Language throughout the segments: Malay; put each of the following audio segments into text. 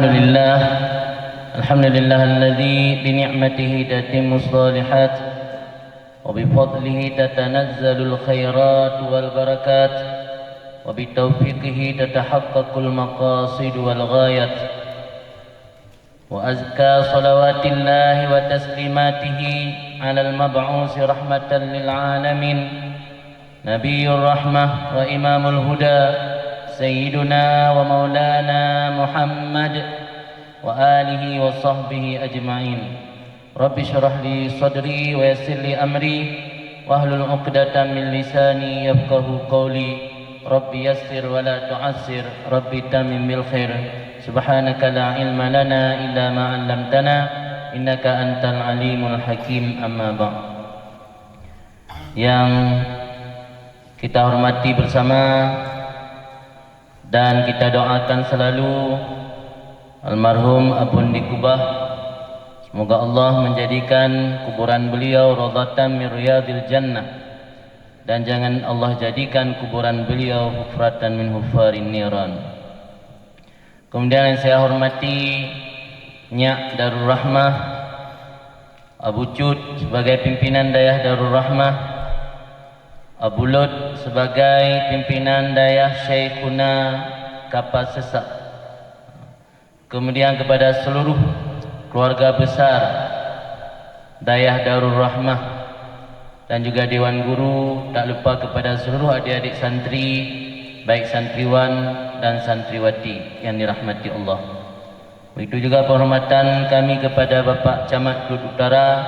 لله الحمد لله الذي بنعمته تتم الصالحات وبفضله تتنزل الخيرات والبركات وبتوفيقه تتحقق المقاصد والغايات وأزكى صلوات الله وتسليماته على المبعوث رحمة للعالمين نبي الرحمة وإمام الهدى سيدنا ومولانا محمد وآله وصحبه أجمعين. رب اشرح لي صدري ويسر لي أمري واحلل عقدة من لساني يفقهوا قولي. رب يسر ولا تعسر رب تمم بالخير. سبحانك لا علم لنا إلا ما علمتنا إنك أنت العليم الحكيم. أما بعد. Yang kita hormati bersama dan kita doakan selalu almarhum Abundi Kubah, semoga Allah menjadikan kuburan beliau radhatan min riyadil jannah, dan jangan Allah jadikan kuburan beliau hufratan min hufarin niran. Kemudian yang saya hormati Nyak Darul Rahmah Abu Cud sebagai pimpinan Dayah Darul Rahmah, Abu Lut sebagai pimpinan Dayah Syekhuna Kapal Sesak. Kemudian kepada seluruh keluarga besar Dayah Darul Rahmah dan juga Dewan Guru, tak lupa kepada seluruh adik-adik santri, baik santriwan dan santriwati yang dirahmati Allah. Begitu juga penghormatan kami kepada Bapak Camat Klut Utara,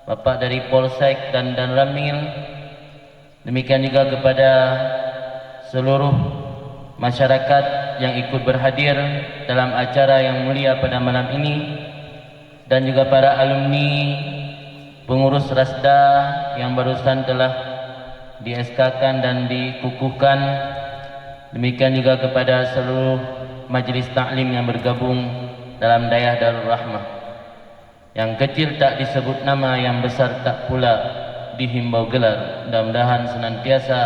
Bapak dari Polsek dan Ramil. Demikian juga kepada seluruh masyarakat yang ikut berhadir dalam acara yang mulia pada malam ini, dan juga para alumni pengurus Rasda yang barusan telah di-SK-kan dan dikukuhkan. Demikian juga kepada seluruh majlis taklim yang bergabung dalam Dayah Darul Rahmah. Yang kecil tak disebut nama, yang besar tak pula dihimbau gelar. Mudah-mudahan senantiasa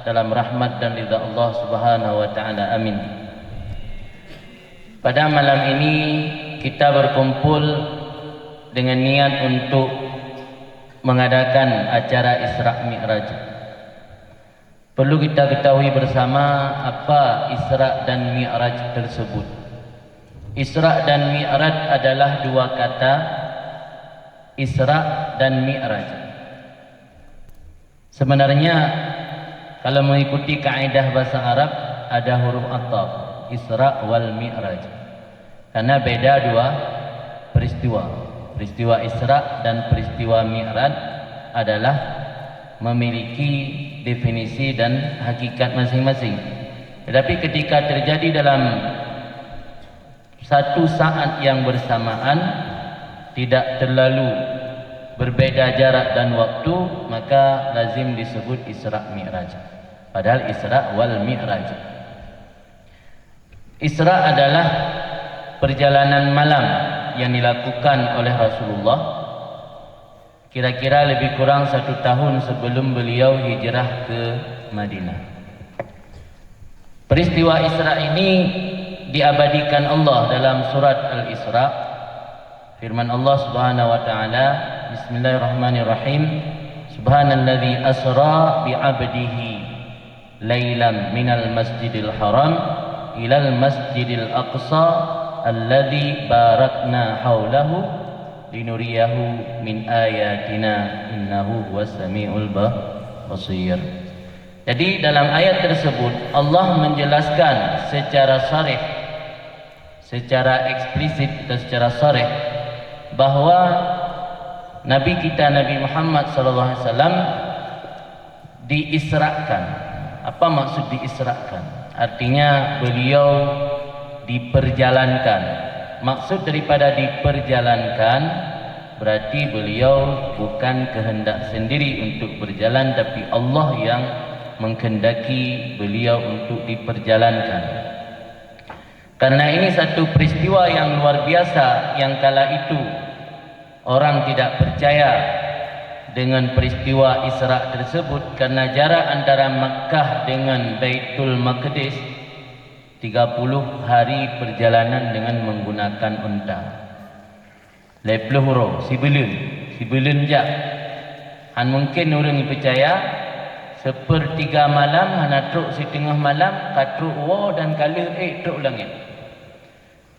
dalam rahmat dan ridha Allah Subhanahu wa taala. Amin. Pada malam ini kita berkumpul dengan niat untuk mengadakan acara Isra Mi'raj. Perlu kita ketahui bersama apa Isra dan Mi'raj tersebut. Isra dan Mi'raj adalah dua kata, Isra dan Mi'raj. Sebenarnya kalau mengikuti kaidah bahasa Arab ada huruf athaf, Isra wal Mi'raj, karena beda dua peristiwa. Peristiwa Isra dan peristiwa Mi'raj adalah memiliki definisi dan hakikat masing-masing. Tetapi ketika terjadi dalam satu saat yang bersamaan, tidak terlalu berbeda jarak dan waktu, maka lazim disebut Isra Mi'raj. Padahal Isra wal Mi'raj. Isra adalah perjalanan malam yang dilakukan oleh Rasulullah kira-kira lebih kurang 1 tahun sebelum beliau hijrah ke Madinah. Peristiwa Isra ini diabadikan Allah dalam surat Al-Isra. Firman Allah Subhanahu wa taala, Bismillahirrahmanirrahim. Subhanalladzi asra bi'abdihi lailan minal masjidil haram ilal masjidil aqsa alladzi barakna haulahu linuriyahu min ayatina innahu huwas samiul basir. Jadi dalam ayat tersebut Allah menjelaskan secara sharih, secara eksplisit dan secara sharih bahwa Nabi kita Nabi Muhammad SAW diisrakan. Apa maksud diisrakan? Artinya beliau diperjalankan. Maksud daripada diperjalankan berarti beliau bukan kehendak sendiri untuk berjalan, tapi Allah yang menghendaki beliau untuk diperjalankan. Karena ini satu peristiwa yang luar biasa, yang kala itu orang tidak percaya dengan peristiwa Isra tersebut, karena jarak antara Makkah dengan Baitul Maqdis 30 hari perjalanan dengan menggunakan unta. Lepluh huro, sibelun jak. Han mungkin orang percaya sepertiga malam, hanatruk setengah malam, katruk wo dan kalir truk langit.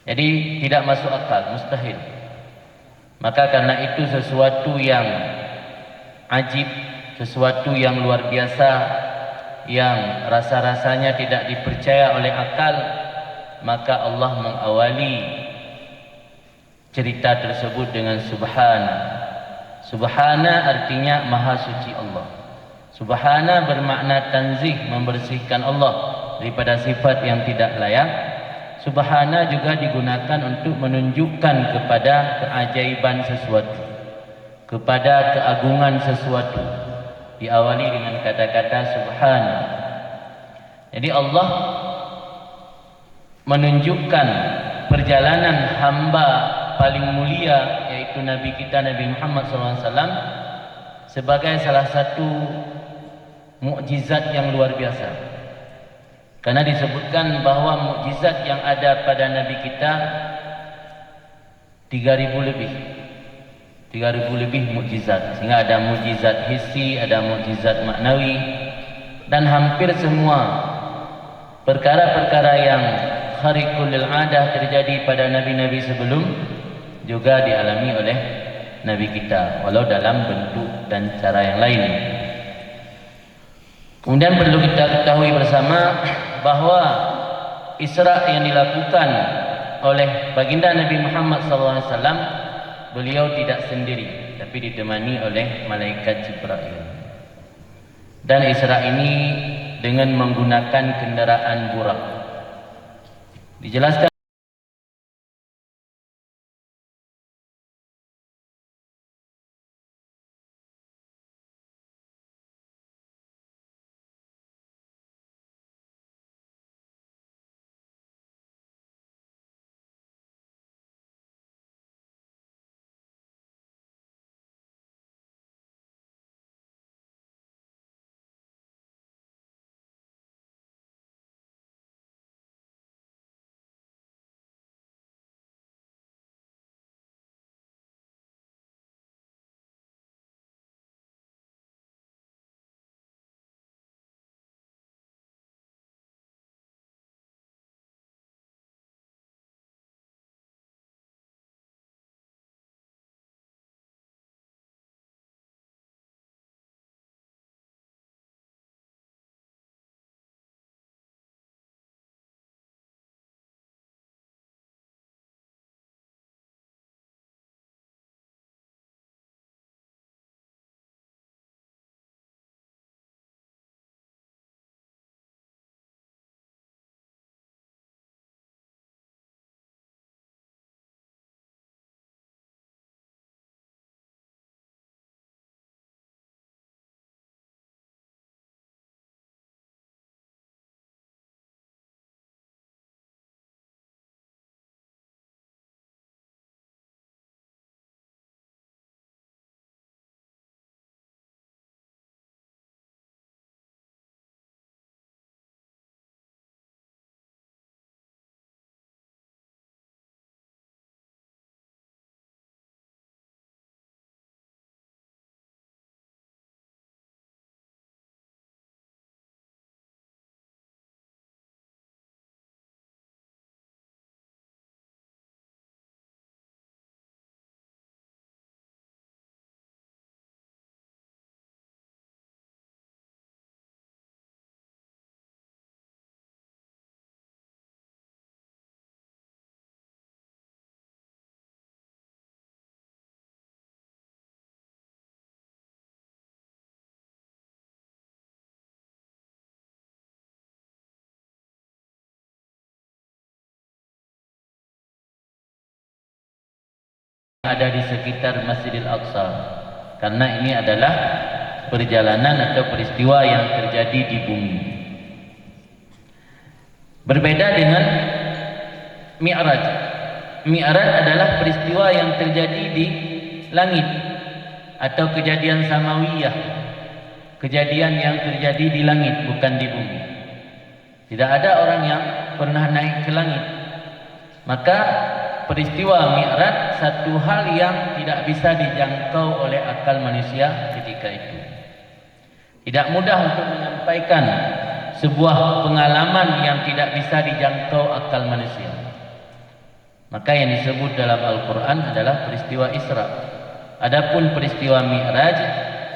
Jadi tidak masuk akal, mustahil. Maka karena itu sesuatu yang ajib, sesuatu yang luar biasa, yang rasa-rasanya tidak dipercaya oleh akal, maka Allah mengawali cerita tersebut dengan Subhana. Subhana artinya maha suci Allah. Subhana bermakna tanzih, membersihkan Allah daripada sifat yang tidak layak. Subhana juga digunakan untuk menunjukkan kepada keajaiban sesuatu, kepada keagungan sesuatu. Diawali dengan kata-kata Subhana. Jadi Allah menunjukkan perjalanan hamba paling mulia, yaitu Nabi kita Nabi Muhammad SAW, sebagai salah satu mukjizat yang luar biasa. Karena disebutkan bahawa mukjizat yang ada pada Nabi kita 3.000 lebih. 3.000 lebih mukjizat. Sehingga ada mukjizat hissi, ada mukjizat maknawi, dan hampir semua perkara-perkara yang khariqul lil adah terjadi pada nabi-nabi sebelum juga dialami oleh Nabi kita, walau dalam bentuk dan cara yang lain. Kemudian perlu kita ketahui bersama bahawa Isra yang dilakukan oleh baginda Nabi Muhammad SAW, beliau tidak sendiri, tapi ditemani oleh malaikat Jibril. Dan Isra ini dengan menggunakan kenderaan burak. Dijelaskan ada di sekitar Masjidil Aqsa, karena ini adalah perjalanan atau peristiwa yang terjadi di bumi. Berbeda dengan Mi'raj. Mi'raj adalah peristiwa yang terjadi di langit atau kejadian samawiyah, kejadian yang terjadi di langit, bukan di bumi. Tidak ada orang yang pernah naik ke langit. Maka peristiwa Mi'raj satu hal yang tidak bisa dijangkau oleh akal manusia ketika itu. Tidak mudah untuk menyampaikan sebuah pengalaman yang tidak bisa dijangkau akal manusia. Maka yang disebut dalam Al-Quran adalah peristiwa Isra. Adapun peristiwa Mi'raj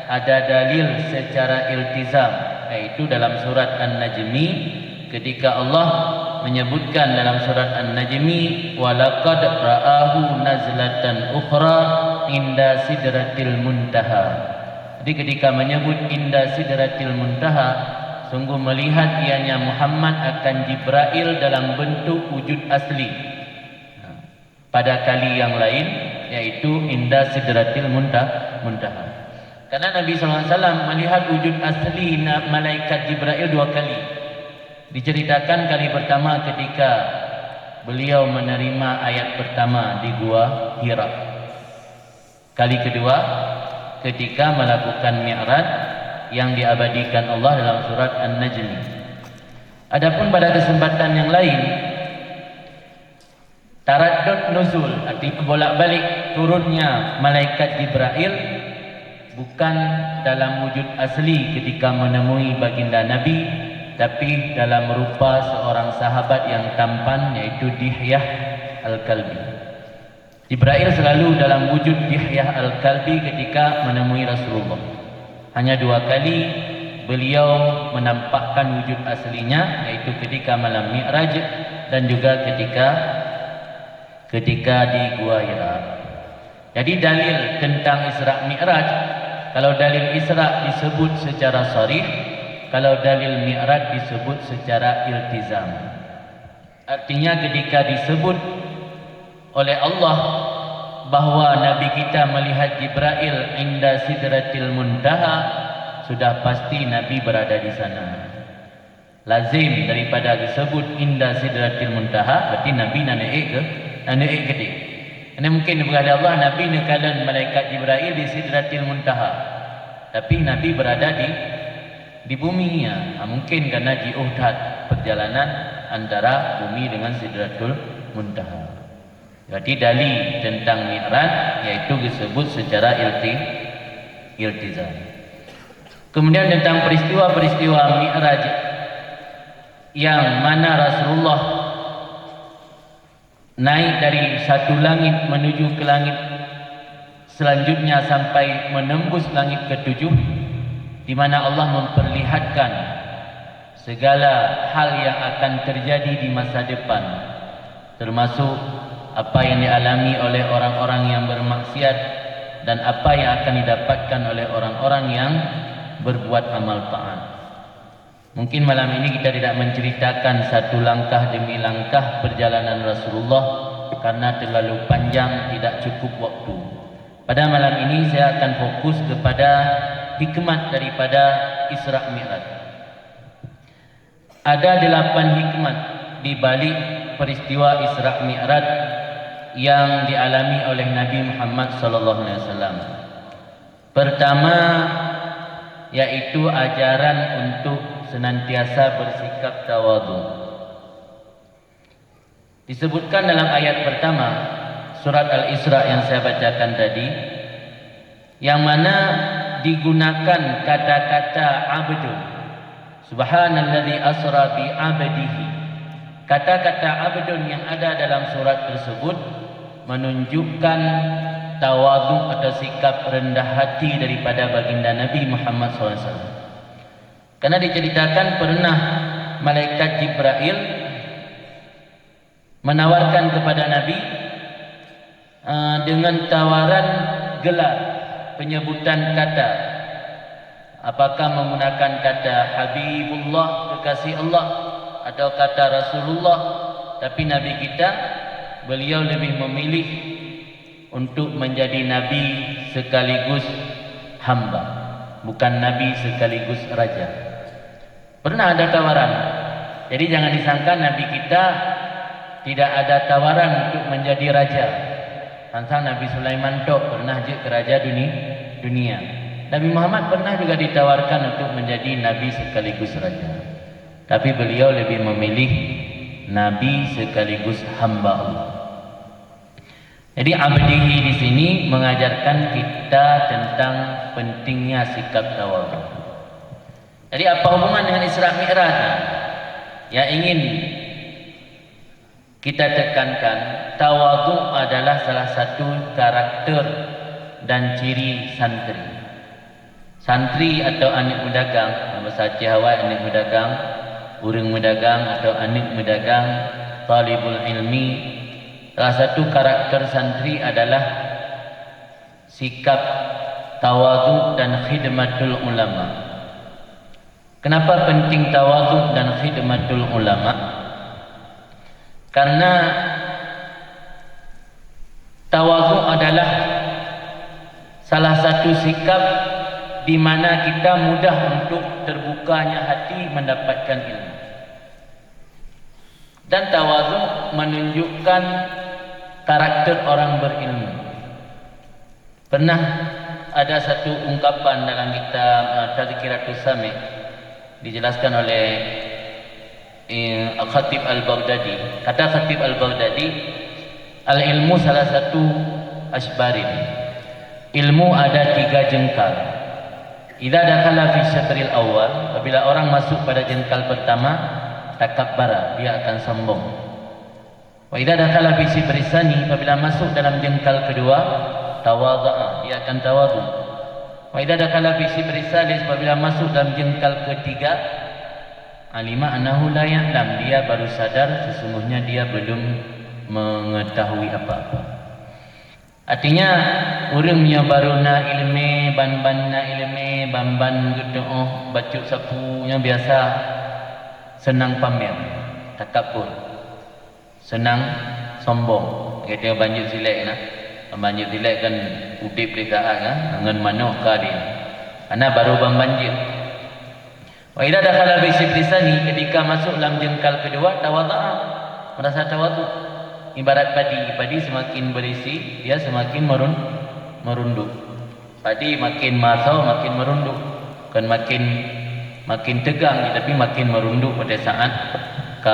ada dalil secara iltizam, yaitu dalam surat An-Najmi ketika Allah menyebutkan dalam surat An-Najmi walaqad ra'ahu nazlatan ukhra inda sidratil muntaha. Jadi ketika menyebut inda sidratil muntaha, sungguh melihat ianya Muhammad akan Jibril dalam bentuk wujud asli pada kali yang lain, yaitu inda sidratil muntaha. Karena Nabi SAW melihat wujud asli malaikat Jibril 2 kali. Diceritakan kali pertama ketika beliau menerima ayat pertama di Gua Hira. Kali kedua ketika melakukan Mi'raj yang diabadikan Allah dalam surat An-Najm. Adapun pada kesempatan yang lain, taraddud nuzul, artinya bolak-balik turunnya malaikat Jibril bukan dalam wujud asli ketika menemui baginda Nabi, tapi dalam rupa seorang sahabat yang tampan, yaitu Dihyah Al-Kalbi. Jibril selalu dalam wujud Dihyah Al-Kalbi ketika menemui Rasulullah. Hanya 2 kali beliau menampakkan wujud aslinya, yaitu ketika malam Mi'raj dan juga ketika di Gua Hira. Jadi dalil tentang Isra Mi'raj, kalau dalil Isra disebut secara sharih, kalau dalil Mi'raj disebut secara iltizam. Artinya ketika disebut oleh Allah bahwa Nabi kita melihat Jibril inda sidratil muntaha, sudah pasti Nabi berada di sana. Lazim daripada disebut inda sidratil muntaha, berarti Nabi naik ke dia. Ini mungkin berada Allah Nabi nekalan malaikat Jibril di sidratil muntaha, tapi Nabi berada di bumi ya. Mungkin karena jiuhdat perjalanan antara bumi dengan sidratul muntaha. Jadi dalil tentang Mi'raj yaitu disebut secara iltizam. Kemudian tentang peristiwa-peristiwa Mi'raj yang mana Rasulullah naik dari satu langit menuju ke langit selanjutnya sampai menembus langit ke-7, di mana Allah memperlihatkan segala hal yang akan terjadi di masa depan, termasuk apa yang dialami oleh orang-orang yang bermaksiat dan apa yang akan didapatkan oleh orang-orang yang berbuat amal taat. Mungkin malam ini kita tidak menceritakan satu langkah demi langkah perjalanan Rasulullah karena terlalu panjang, tidak cukup waktu. Pada malam ini saya akan fokus kepada hikmat daripada Isra Mi'raj. Ada 8 hikmat di balik peristiwa Isra Mi'raj yang dialami oleh Nabi Muhammad sallallahu alaihi wasallam. Pertama yaitu ajaran untuk senantiasa bersikap tawadhu. Disebutkan dalam ayat pertama surat Al-Isra yang saya bacakan tadi, yang mana digunakan kata-kata abdu. Subhanalladzi asra bi 'abdihi. Kata-kata abdun yang ada dalam surat tersebut menunjukkan tawadhu atau sikap rendah hati daripada baginda Nabi Muhammad SAW. Karena diceritakan pernah malaikat Jibril menawarkan kepada Nabi dengan tawaran gelar, penyebutan kata. Apakah menggunakan kata Habibullah, kekasih Allah, atau kata Rasulullah. Tapi Nabi kita, beliau lebih memilih untuk menjadi Nabi sekaligus hamba, bukan Nabi sekaligus raja. Pernah ada tawaran. Jadi jangan disangka Nabi kita tidak ada tawaran untuk menjadi raja. Tentang Nabi Sulaiman tok pernah je ke raja dunia. Nabi Muhammad pernah juga ditawarkan untuk menjadi Nabi sekaligus raja. tapi beliau lebih memilih nabi sekaligus hamba Allah. Jadi abdihi di sini mengajarkan kita tentang pentingnya sikap tawadhu. Jadi apa hubungan dengan Isra Mi'raj? Yang ingin kita tekankan, tawadhu adalah salah satu karakter dan ciri santri. Santri atau anak mendagang, bahasa Jawa anak mendagang, urang mendagang atau anak mendagang, talibul ilmi. Salah satu karakter santri adalah sikap tawadhu dan khidmatul ulama. Kenapa penting tawadhu dan khidmatul ulama? Karena tawadhu adalah salah satu sikap di mana kita mudah untuk terbukanya hati mendapatkan ilmu. Dan tawadhu menunjukkan karakter orang berilmu. Pernah ada satu ungkapan dalam kitab Tazkiratus Sami' dijelaskan oleh Khatib Al-Baghdadi. Kata Khatib Al-Baghdadi, al-ilmu salah satu asbarin. Ilmu ada 3 jengkal. Idza dakhala fi syatril awal, apabila orang masuk pada jengkal pertama, takabbara, dia akan sombong. Wa idza dakhala fi sibrisani, apabila masuk dalam jengkal kedua, tawadha'a, dia akan tawadhu. Wa idza dakhala fi sibrisalis, apabila masuk dalam jengkal ketiga, alima annahu la ya'lam, dia baru sadar sesungguhnya dia belum mengetahui apa-apa. Artinya orang yang baru na ilmu, ban-ban na ilmu, ban-ban gedoh, bacuk sapunya biasa senang pamer, takabur, senang sombong. Kita banjir silek nah, banjir silek kan udip dekat kan, dengan manoh kali. Ana baru banjir. Wa idza dakhala bi sibrisani, ketika masuk dalam jengkal kedua, tawadha'a, merasa tawadhu. Ibarat padi semakin berisi, dia semakin merunduk. Padi makin masau, makin merunduk. Kan makin tegang, tapi makin merunduk pada saat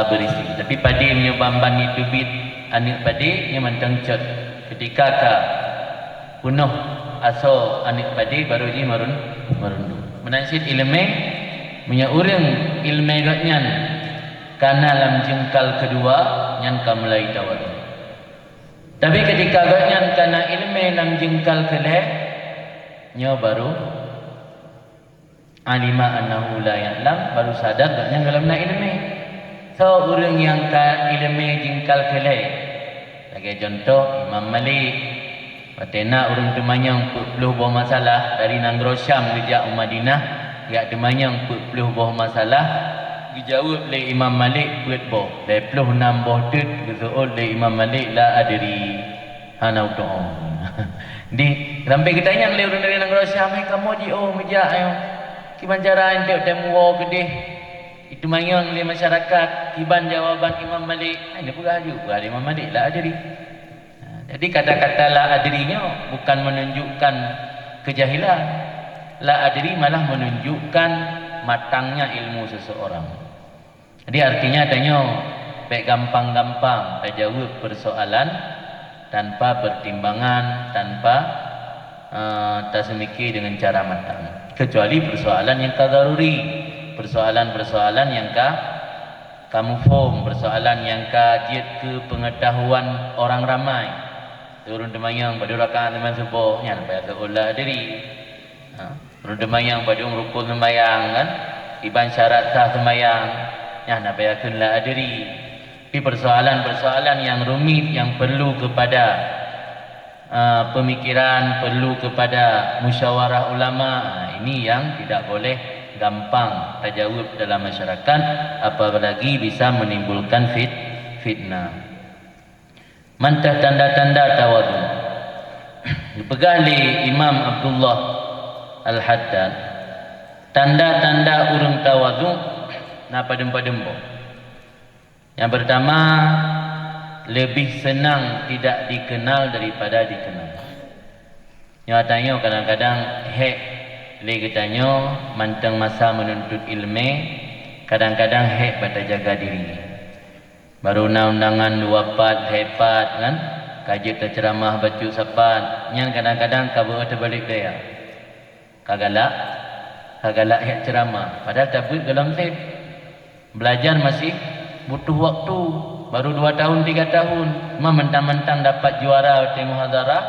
berisi. Tapi padi punya bamban itu bit, anak padi nya mantang cat. Ketika punuh aso anak padi baru dia merunduk. Menasib ilmu punya orang ilmu gatnyan karena dalam jengkal kedua yang mulai tawadhu. Tapi ketika gatnyan karena ilmu dalam jengkal kelih nya baru alima annahu la ya'lam, baru sadar gatnyan dalam nak ilmu. So orang yang ka ilmu jengkal kelih, sebagai contoh Imam Malik, patena orang temanyang 40 buah masalah dari Nanggro Syam ke Madinah, ya temanyang 40 buah masalah dijawab oleh Imam Malik buat boh. 26 boh tut disoal oleh Imam Malik la adri hanau doa. Di sampai kita yang oleh orang dari Nanggro Syam, kamu di meja ayo. Kiban cara ente temu kedih. Itu mayang oleh masyarakat, kiban jawaban Imam Malik. Ini pula juga Imam Malik la adri. Jadi kata-kata la adrinya bukan menunjukkan kejahilan. La adri malah menunjukkan matangnya ilmu seseorang. Jadi artinya adanya baik gampang-gampang jawab persoalan tanpa pertimbangan, tanpa tasmiki dengan cara matang. Kecuali persoalan yang kadaruri, persoalan-persoalan yang kamu form, persoalan yang kajiat ke pengetahuan orang ramai. Turun demayang pada rakaat teman subuhnya sampai seolah diri. Turun demayang pada rukun sembahyang kan, iban syarat sah sembahyang. Ya nak bayakanlah adiri. Tapi persoalan-persoalan yang rumit, yang perlu kepada pemikiran, perlu kepada musyawarah ulama, ini yang tidak boleh gampang terjawab dalam masyarakat, apalagi bisa menimbulkan fitnah. Mantah tanda-tanda tawadhu. Dipegang oleh Imam Abdullah Al-Haddad. Tanda-tanda orang tawadhu napa dempa-dempa. Yang pertama, lebih senang tidak dikenal daripada dikenal. Nyatanya kadang-kadang le katanya mantang masa menuntut ilmu, kadang-kadang hek pada jaga diri. Baru undangan 24 hebat kan, kaji terceramah baca sapan, yang kadang-kadang kabur terbalik dia. Kagalak hek ceramah, padahal tabut dalam set. Belajar masih butuh waktu, baru 2 tahun 3 tahun, mentang-mentang dapat juara di muhadharah.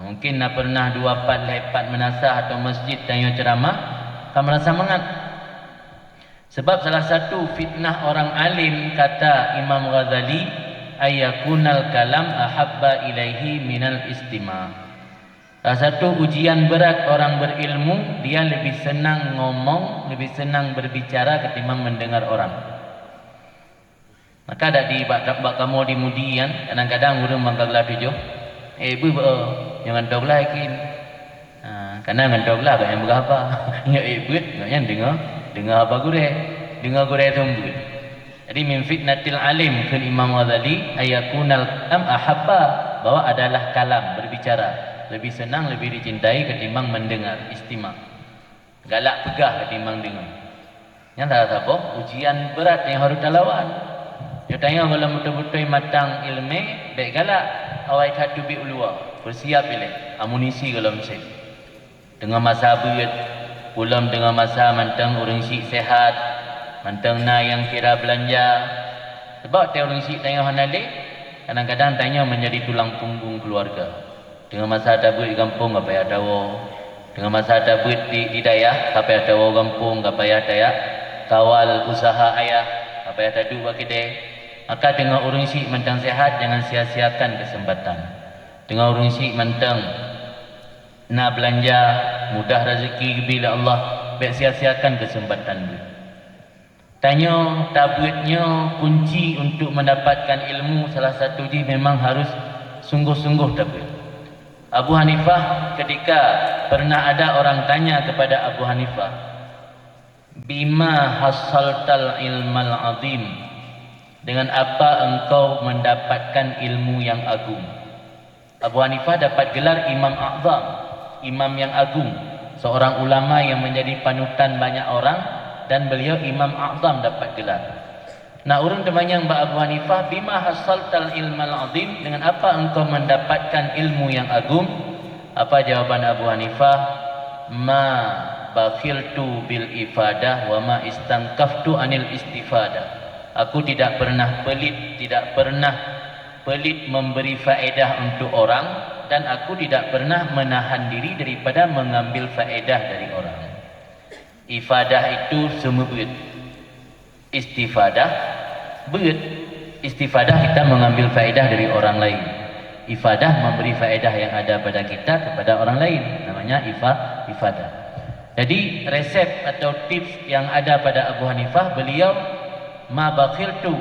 Mungkin nak pernah 24 hebat menasah atau masjid tanya ceramah, kamu merasa semangat. Sebab salah satu fitnah orang alim, kata Imam Ghazali, ayakunal kalam ahabba ilaihi minal istima'. Salah satu ujian berat orang berilmu, dia lebih senang ngomong, lebih senang berbicara ketimbang mendengar orang. Maka ada di bak kamu di mudian, kadang-kadang guru mangkaglah tujuh. Bu jangan tahu lagi. Karena ngan tahu lah yang berapa. Ya ibut, yang dengar apa gure? Dengar gure tunggu. Jadi min fitnatil alim fil Imam Ghazali ayakunal kalam ahabba, bahwa adalah kalam, berbicara lebih senang, lebih dicintai ketimbang mendengar, istima'. Galak pegah ketimbang dengar. Yang tak apa, ujian berat yang harus lawan. Dia tanya kalau betul-betul matang ilmu, baik galak, awai hatu bi ulua, bersiap pilih amunisi kalau mesti. Dengan masa berat, pulang dengan masa mantang orang sik sehat, mantang na yang kira belanja. Sebab orang sik tanya hanale, kadang-kadang tanya menjadi tulang punggung keluarga. Dengan masa ada buat di kampung, apa yang ada wo. Dengan masa ada buat di daya, apa yang ada wo kampung, apa yang ada ya. Kawal usaha ayah, apa yang ada dua kedai. Maka dengan orang sik mentang sehat, jangan sia-siakan kesempatan. Dengan orang sik mentang nak belanja, mudah rezeki bila Allah, baik sia-siakan kesempatan itu. Tanya tabutnya kunci untuk mendapatkan ilmu, salah satu dia memang harus sungguh-sungguh tabut. Abu Hanifah ketika pernah ada orang tanya kepada Abu Hanifah, bima hasaltal ilmal azim, dengan apa engkau mendapatkan ilmu yang agung? Abu Hanifah dapat gelar Imam A'zam, imam yang agung, seorang ulama yang menjadi panutan banyak orang, dan beliau Imam A'zam dapat gelar. Nah, orang tanya Mbak Abu Hanifah, bima hasaltal ilmal azim, dengan apa engkau mendapatkan ilmu yang agung? Apa jawaban Abu Hanifah? Ma bakhiltu bil ifadah wa ma istankaftu anil istifadah. Aku tidak pernah pelit memberi faedah untuk orang, dan aku tidak pernah menahan diri daripada mengambil faedah dari orang. Ifadah itu semua berit. Istifadah berit. Istifadah kita mengambil faedah dari orang lain. Ifadah memberi faedah yang ada pada kita kepada orang lain. Namanya ifadah. Jadi resep atau tips yang ada pada Abu Hanifah, beliau ma bakhiltu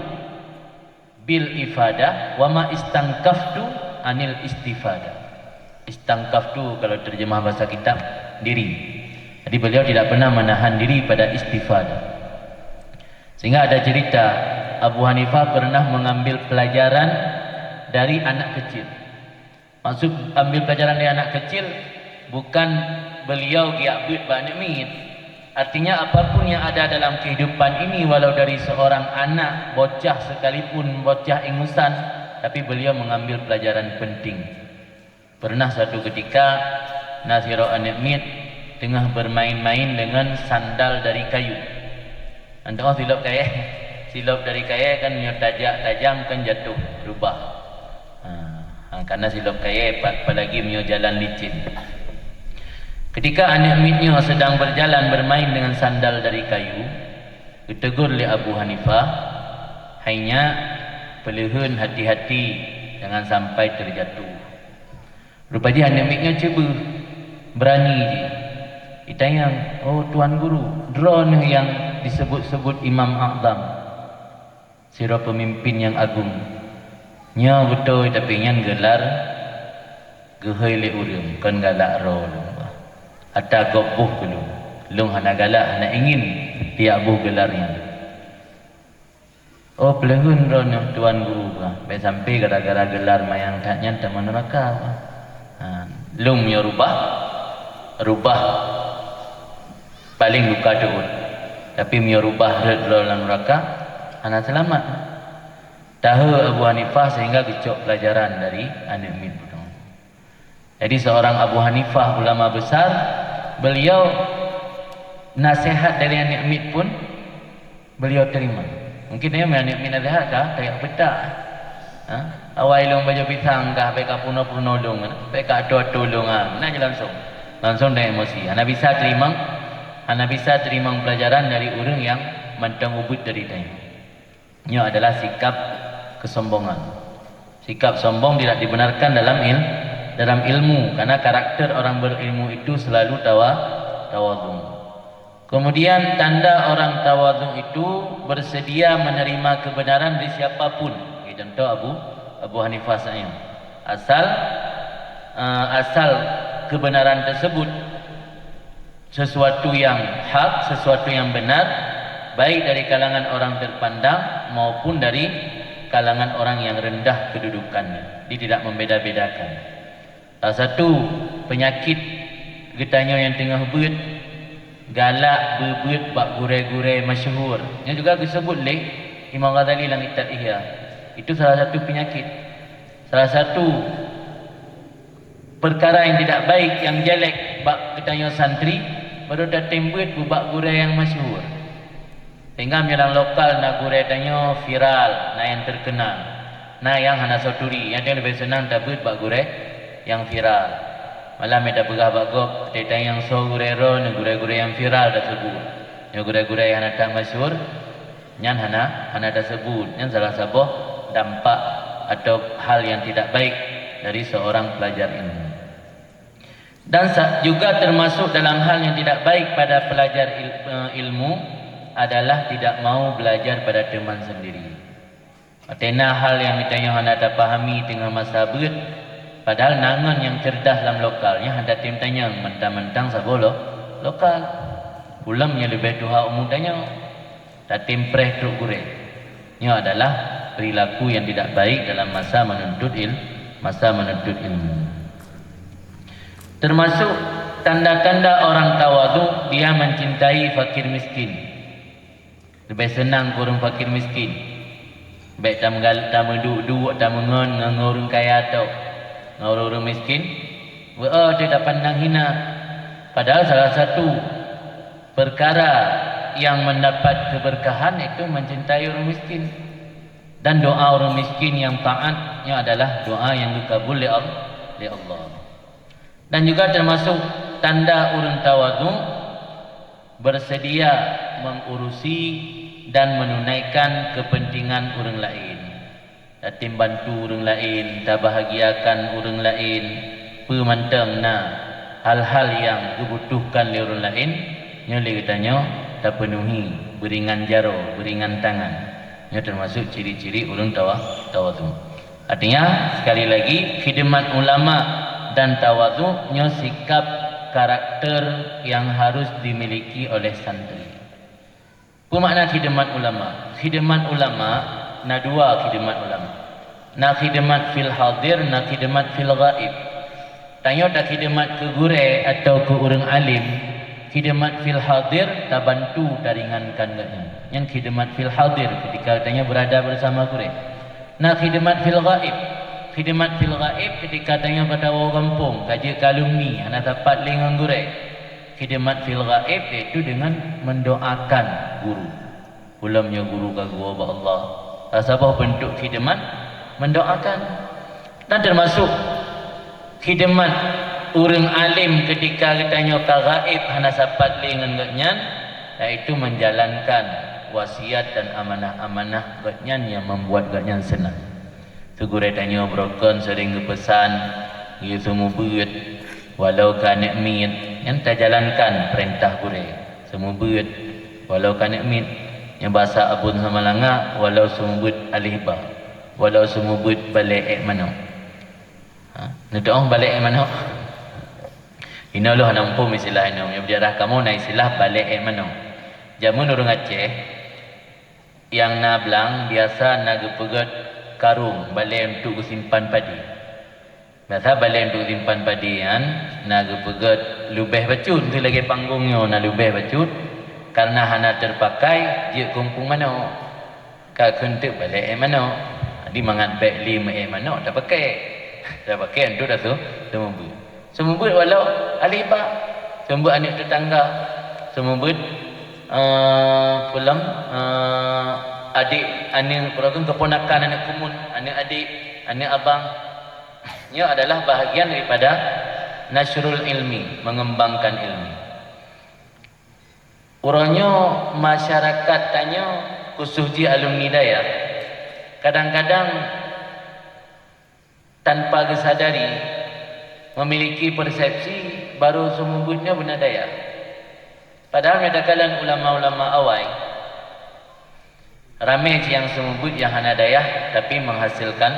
bil ifadah wa ma istankaftu anil istifadah. Istankaftu kalau terjemah bahasa kitab, diri. Jadi beliau tidak pernah menahan diri pada istifadah. Sehingga ada cerita Abu Hanifah pernah mengambil pelajaran dari anak kecil. Maksud ambil pelajaran dari anak kecil bukan beliau giabut banyak mit. Artinya apapun yang ada dalam kehidupan ini, walau dari seorang anak bocah sekalipun, bocah ingusan, tapi beliau mengambil pelajaran penting. Pernah satu ketika Nasiro Anemit tengah bermain-main dengan sandal dari kayu. Anda silap dari kayu kan tajam kan jatuh berubah. Karena silap kayu apalagi jalan licin. Ketika Anemit sedang berjalan bermain dengan sandal dari kayu, ditegur oleh Abu Hanifah, hanya pelihun hati-hati jangan sampai terjatuh. Rupanya Anemit cuba berani je. Ditanya, oh Tuan Guru, drone yang disebut-sebut Imam A'zam, sira pemimpin yang agung. Nya betul tapi nyan gelar gehoi le urang kan galak ro lu. Ata gobuh dulu. Lung hana galak hana ingin tiak buh gelarnya. Oh pelehun ron Tuan Guru baik sampai gara-gara gelar mayang taknya taman neraka. Lung nya rubah paling luka deut. tapi mio rubah dalam neraka hana selamat. Tahu Abu Hanifah sehingga kecok pelajaran dari anak min. Jadi seorang Abu Hanifah ulama besar, beliau nasihat dari anak min pun beliau terima. Mungkin dia anak min nasihat kah kayak petak. Awal long baju pisang kah peka puno long, peka tolong nah langsung dengan emosi. Anda bisa terima pelajaran dari orang yang mentang ubud dari dia. Ini adalah sikap kesombongan. Sikap sombong tidak dibenarkan dalam ilmu, karena karakter orang berilmu itu selalu tawadhu. Kemudian tanda orang tawadhu itu bersedia menerima kebenaran dari siapapun. Contoh Abu Hanifah saya. Asal kebenaran tersebut sesuatu yang hak, sesuatu yang benar, baik dari kalangan orang terpandang maupun dari kalangan orang yang rendah kedudukannya. Dia tidak membeda-bedakan. Salah satu penyakit getanya yang tengah beut, galak, bebeut, bak gurai-gurai masyhur. Yang juga disebut oleh Imam Ghazali dalam kitab Ihya. Itu salah satu penyakit. Salah satu perkara yang tidak baik, yang jelek bak getanya santri, baru dah tembut bak gurai yang masyhur. Sehingga menjelang lokal nak gurai tanya viral, nah yang terkenal. Nah yang hana soturi, yang dia lebih senang dapat bak gurai yang viral. Malam ada begah bagop, teta yang so gurai-ro, gurai-gurai yang viral dah sebut. Yang gurai-gurai yang hana tak masyhur, yang hana dah sebut. Yang salah satu dampak atau hal yang tidak baik dari seorang pelajar ilmu. Dan juga termasuk dalam hal yang tidak baik pada pelajar ilmu adalah tidak mau belajar pada teman sendiri. Artinya hal yang ditanya hendak tak pahami tengah masa beut, padahal nangan yang cerdas dalam lokalnya hendak tim tanya mentang-mentang sabolo lokal. Ulamnya lebih tuha umum tanya, tak timpreh truk gure. Ini adalah perilaku yang tidak baik dalam masa menuntut ilmu. Termasuk tanda-tanda orang tawadhu, dia mencintai fakir miskin. Lebih senang kurung fakir miskin. Baik tak menduk-duk, tak ngurung kaya atau ngurung miskin. Dia tak pandang hina. Padahal salah satu perkara yang mendapat keberkahan itu mencintai orang miskin. Dan doa orang miskin yang taatnya adalah doa yang dikabul oleh Allah. Dan juga termasuk tanda orang tawadhu bersedia mengurusi dan menunaikan kepentingan orang lain. Datim bantu orang lain, tak bahagiakan orang lain, pemantang hal-hal yang dibutuhkan oleh orang lain, nyoleh katanya tak penuhi, beringan jaro, beringan tangan. Ini termasuk ciri-ciri ulun tawadhu. Artinya sekali lagi khidmat ulama dan tawadhu nya sikap karakter yang harus dimiliki oleh santri. Apa makna khidmat ulama? Khidmat ulama na dua khidmat ulama. Na khidmat fil hadir, na khidmat fil ghaib. Tanya tak khidmat ke gure atau ke orang alim. Khidmat fil hadir tak bantu taringankan gaknya. Yang khidmat fil hadir ketika tanya berada bersama gure. Nah khidmat fil ghaib. Khidmat fil ghaib ketika tanya pada orang kampung, kaji kalumni, anak dapat lengan gure. Khidmat fil ghaib itu dengan mendoakan guru. Ulamnya guru ke gua Allah. Sabah bentuk khidmat mendoakan. Dan termasuk khidmat orang alim ketika ditanya ke gaib hana sapat lengan gaknyan, yaitu menjalankan wasiat dan amanah-amanah gaknyan yang membuat gaknyan senang. Segure tanya broken sering kepesan gitu semua beut walau kana min yang tak jalankan perintah gure semua beut walau kana min yang bahasa abun sama langa walau semua beut alihba walau semua beut balik mano nanti orang balik mano ina lo nampu istilah ina yang berjarah kamu na istilah balik mano jamun urang Aceh yang nablang biasa nagepegat karung balai untuk simpan padi. Biasa balai untuk simpan padi kan, nak pegat lubeh bacut tu lagi panggungnya nak lubeh bacut. karena hana terpakai dia kumpung mana ka kuntuk balik mana di mangat baik lima mana dah pakai itu dah tu semubut walau alibah semubut anak tetangga semubut pulang adik anak perakan keponakan anak kumun anak adik anak abang ia adalah bahagian daripada nasrul ilmi, mengembangkan ilmu. Urangnya masyarakat tanya khusus di alumni daya kadang-kadang tanpa disadari memiliki persepsi baru semubutnya benar daya. Padahal medakalan ulama-ulama awal ramai yang semubut yang hana daya tapi menghasilkan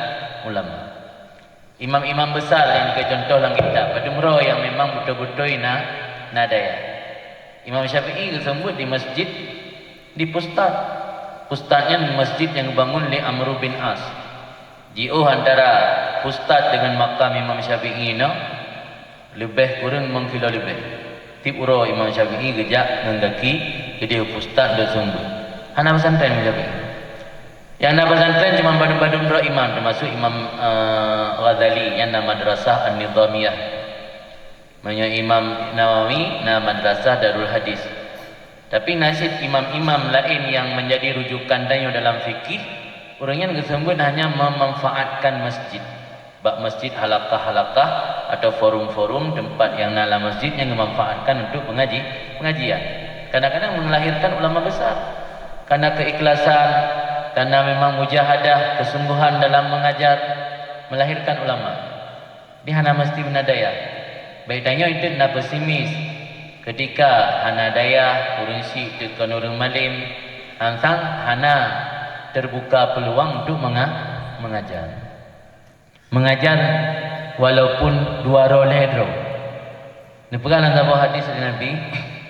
ulama. Imam-imam besar yang contoh dalam kitab Badumro yang memang betul-betul na daya. Imam Syafi'i disebut di masjid di Pustadnya di masjid yang dibangun oleh Amr bin As. Jauh antara Pustad dengan makam Imam Syafi'i lebih kurang 5 kilo lebih. Tip uro Imam Syafi'i gejak dengan kaki ke dia Pustad dan sumber. Hana pesantren Imam Syafi'i. Yang nak pesantren cuma badum-badum dua imam, termasuk Imam Ghazali yang nama madrasah An-Nizamiyah. Banyak Imam Nawawi nama madrasah Darul Hadis. Tapi nasib imam-imam lain yang menjadi rujukan dan dalam fikih, orangnya kesebut hanya memanfaatkan masjid. Bak masjid halaqah-halaqah atau forum-forum tempat yang dalam masjid yang memanfaatkan untuk pengajian. Kadang-kadang melahirkan ulama besar karena keikhlasan, karena memang mujahadah, kesungguhan dalam mengajar, melahirkan ulama. Dia hana mesti benadaya. Baik tanya itu nak pesimis. Ketika hana daya, urang si tekan urang malim, hansang hana terbuka peluang untuk mengajar. Mengajar walaupun dua roledro. Ini pegangan dalam hadis dari Nabi,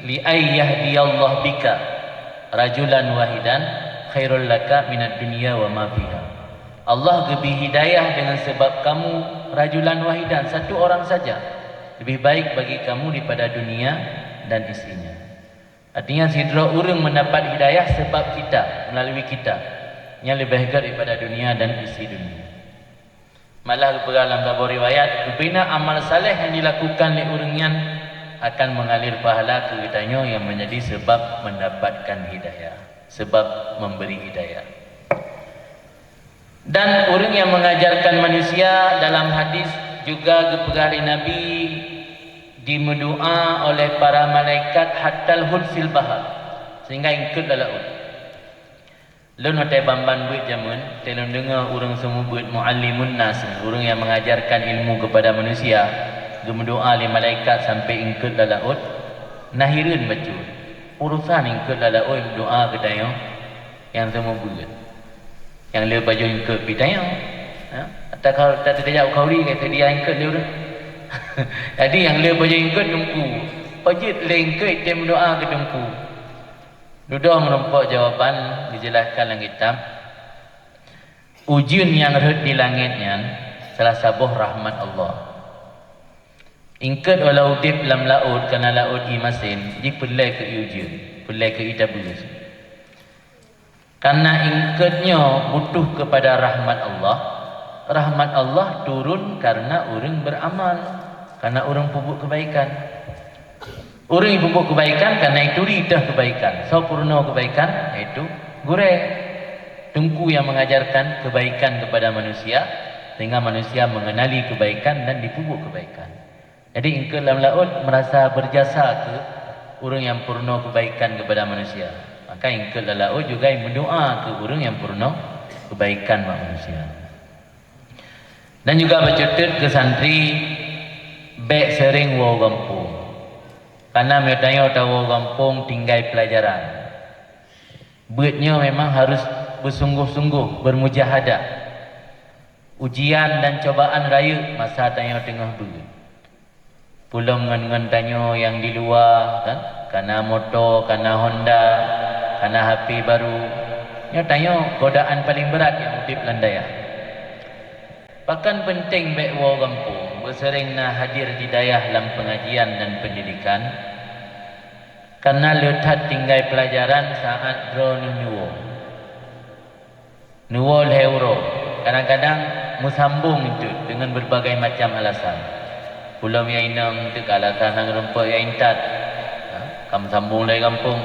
li ayyahdiyallahu bika rajulan wahidan khairul laka minad dunya wa ma fiha. Allah beri hidayah dengan sebab kamu rajulan wahidan, satu orang saja, lebih baik bagi kamu daripada dunia dan isinya. Artinya sidra orang mendapat hidayah sebab kita, melalui kita, yang lebih baik daripada dunia dan isi dunia. Malah dalam sebuah riwayat, bina amal saleh yang dilakukan oleh orang yang akan mengalir pahala ke kitanya yang menjadi sebab mendapatkan hidayah, sebab memberi hidayah. Dan orang yang mengajarkan manusia dalam hadis juga kepegali Nabi dimedua oleh para malaikat hatal hud fil bahar, sehingga ikut dalam laut. Lun hotai bamban buat jamun, telung dengar orang semua buat muallimun nas, orang yang mengajarkan ilmu kepada manusia, berdoa oleh malaikat sampai ikut dalam laut. Nahirin baca urusan ikut dalam laut doa ketanya yang semua buat. Yang le baju ikut pitanya. Atau kalau tak terjawab kauri kata dia ikut dia dah. Jadi yang le baju ikut nunggu. Pajit le ikut dia berdoa ke nunggu. Duduk merompak jawapan dijelaskan dalam kitab. Ujian yang ada di langitnya salah sabuh rahmat Allah. Ingkut walau dip dalam laut kerana laut imasin dipelai ke ujian, pelai ke idabus. Karena ingkutnya butuh kepada rahmat Allah. Rahmat Allah turun karena orang beramal, karena orang pupuk kebaikan. Orang yang pupuk kebaikan karena itu ridah kebaikan, sempurna kebaikan iaitu gureh. Tungku yang mengajarkan kebaikan kepada manusia sehingga manusia mengenali kebaikan dan dipupuk kebaikan. Jadi ingkut dalam laut merasa berjasa ke orang yang purna kebaikan kepada manusia. Maka ingkut dalam laut juga yang berdoa ke orang yang purna kebaikan manusia. Dan juga bercutut ke santri baik sering wau kampung. Karena mereka tahu kampung tinggal pelajaran. Buatnya memang harus bersungguh-sungguh, bermujahadah. Ujian dan cobaan raya masa tanya tengah buat. Pulang dengan tanya yang di luar kan, karena motor, karena Honda, karena HP baru. Nya tanya godaan paling berat yang udip landaya. Bahkan penting baik wa kampung bersering nak hadir di dayah dalam pengajian dan pendidikan. Karena letat tinggal pelajaran saat dro nuwo. Nuwo leuro. Kadang-kadang musambung itu dengan berbagai macam alasan. Pulau yang inang itu alasan nang rumput yang intat. Kamu sambung dari kampung.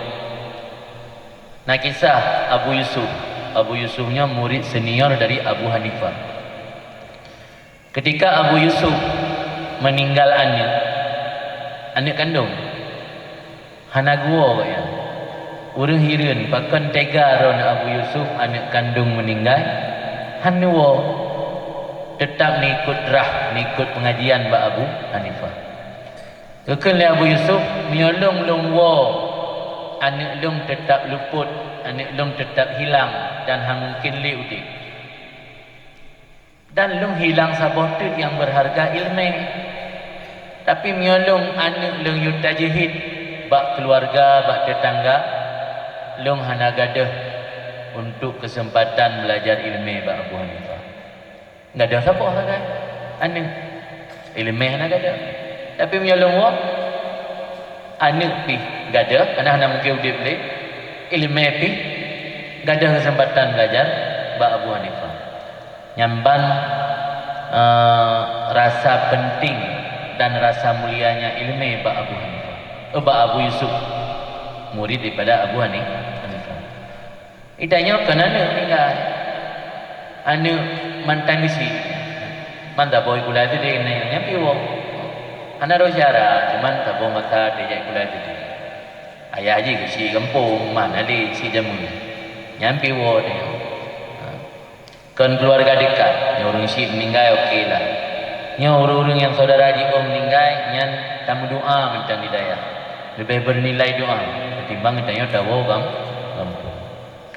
Nah kisah Abu Yusuf. Abu Yusufnya murid senior dari Abu Hanifah. Ketika Abu Yusuf meninggal anak kandung, hanagua ya, urang hireun pakon tega ron Abu Yusuf anak kandung meninggal, hanuwo tetap nikut nikut pengajian ba Abu Hanifah. Kekel Abu Yusuf menyolong longwo, anak long tetap luput, anak long tetap hilang dan mungkin liudik. Dan long hilang sabotut yang berharga ilmu. Tapi menyolong anak long yuta jihid, bak keluarga, bak tetangga, long hanagadah untuk kesempatan belajar ilmu bak Abu Hanifah. Nggak ada siapa kan? Anak ilmu hanagadah. Tapi menyolong wak, anak pi gada, karena anak mungkin udip le, ilmu pi gada kesempatan belajar bak Abu Hanifah. Nyamban rasa penting dan rasa mulianya ilmu bak Abu Hanifah. Bak Abu Yusuf, murid daripada Abu Hanifah. Itanya kenapa tinggal anak mantan isi, mantap boy kula tu dia nyampi wong. Anak rosyara, cuman tak boleh mata dia kula tu. Ayah haji si kampung mana li si jamu. Nyampi wong dia. Kan keluarga dekat, orang si meninggal okey lah. Orang-orang yang saudara haji om meninggal, nyan tamu doa minta hidayah. Lebih bernilai doa ketimbang tanya tahu kampung.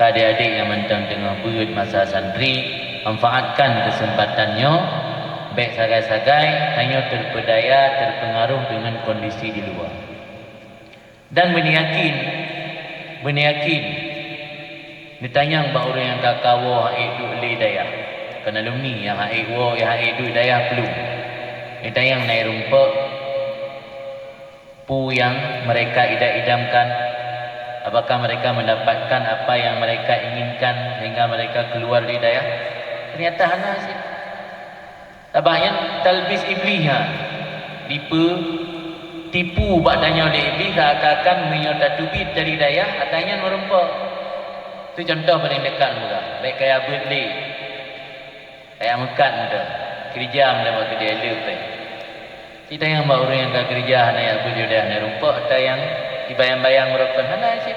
Adik-adik yang mentang tengah berat masa santri, manfaatkan kesempatannya, baik sagai-sagai, tanya terpedaya, terpengaruh dengan kondisi di luar. Dan berniakin, ditanya mbak orang yang tak kawo haik du li daya. Kena lumi yang haik wo, yang haik du daya perlu. Ditanya naik rumput, pu yang mereka idam-idamkan. Apakah mereka mendapatkan apa yang mereka inginkan sehingga mereka keluar dari daya? Ternyata hana sih. Tabahnya talbis iblisnya. Tipu badannya oleh iblis akan menyota tubit dari daya atanya merempok. Itu contoh paling dekat juga. Baik kayak Berli. Kayak Mekat muda. Kerja muda waktu dia lupa. Kita yang bawa orang yang tak kerja hanya yang Berli dia hanya rumpok atau yang dibayang-bayang merupakan hana sih.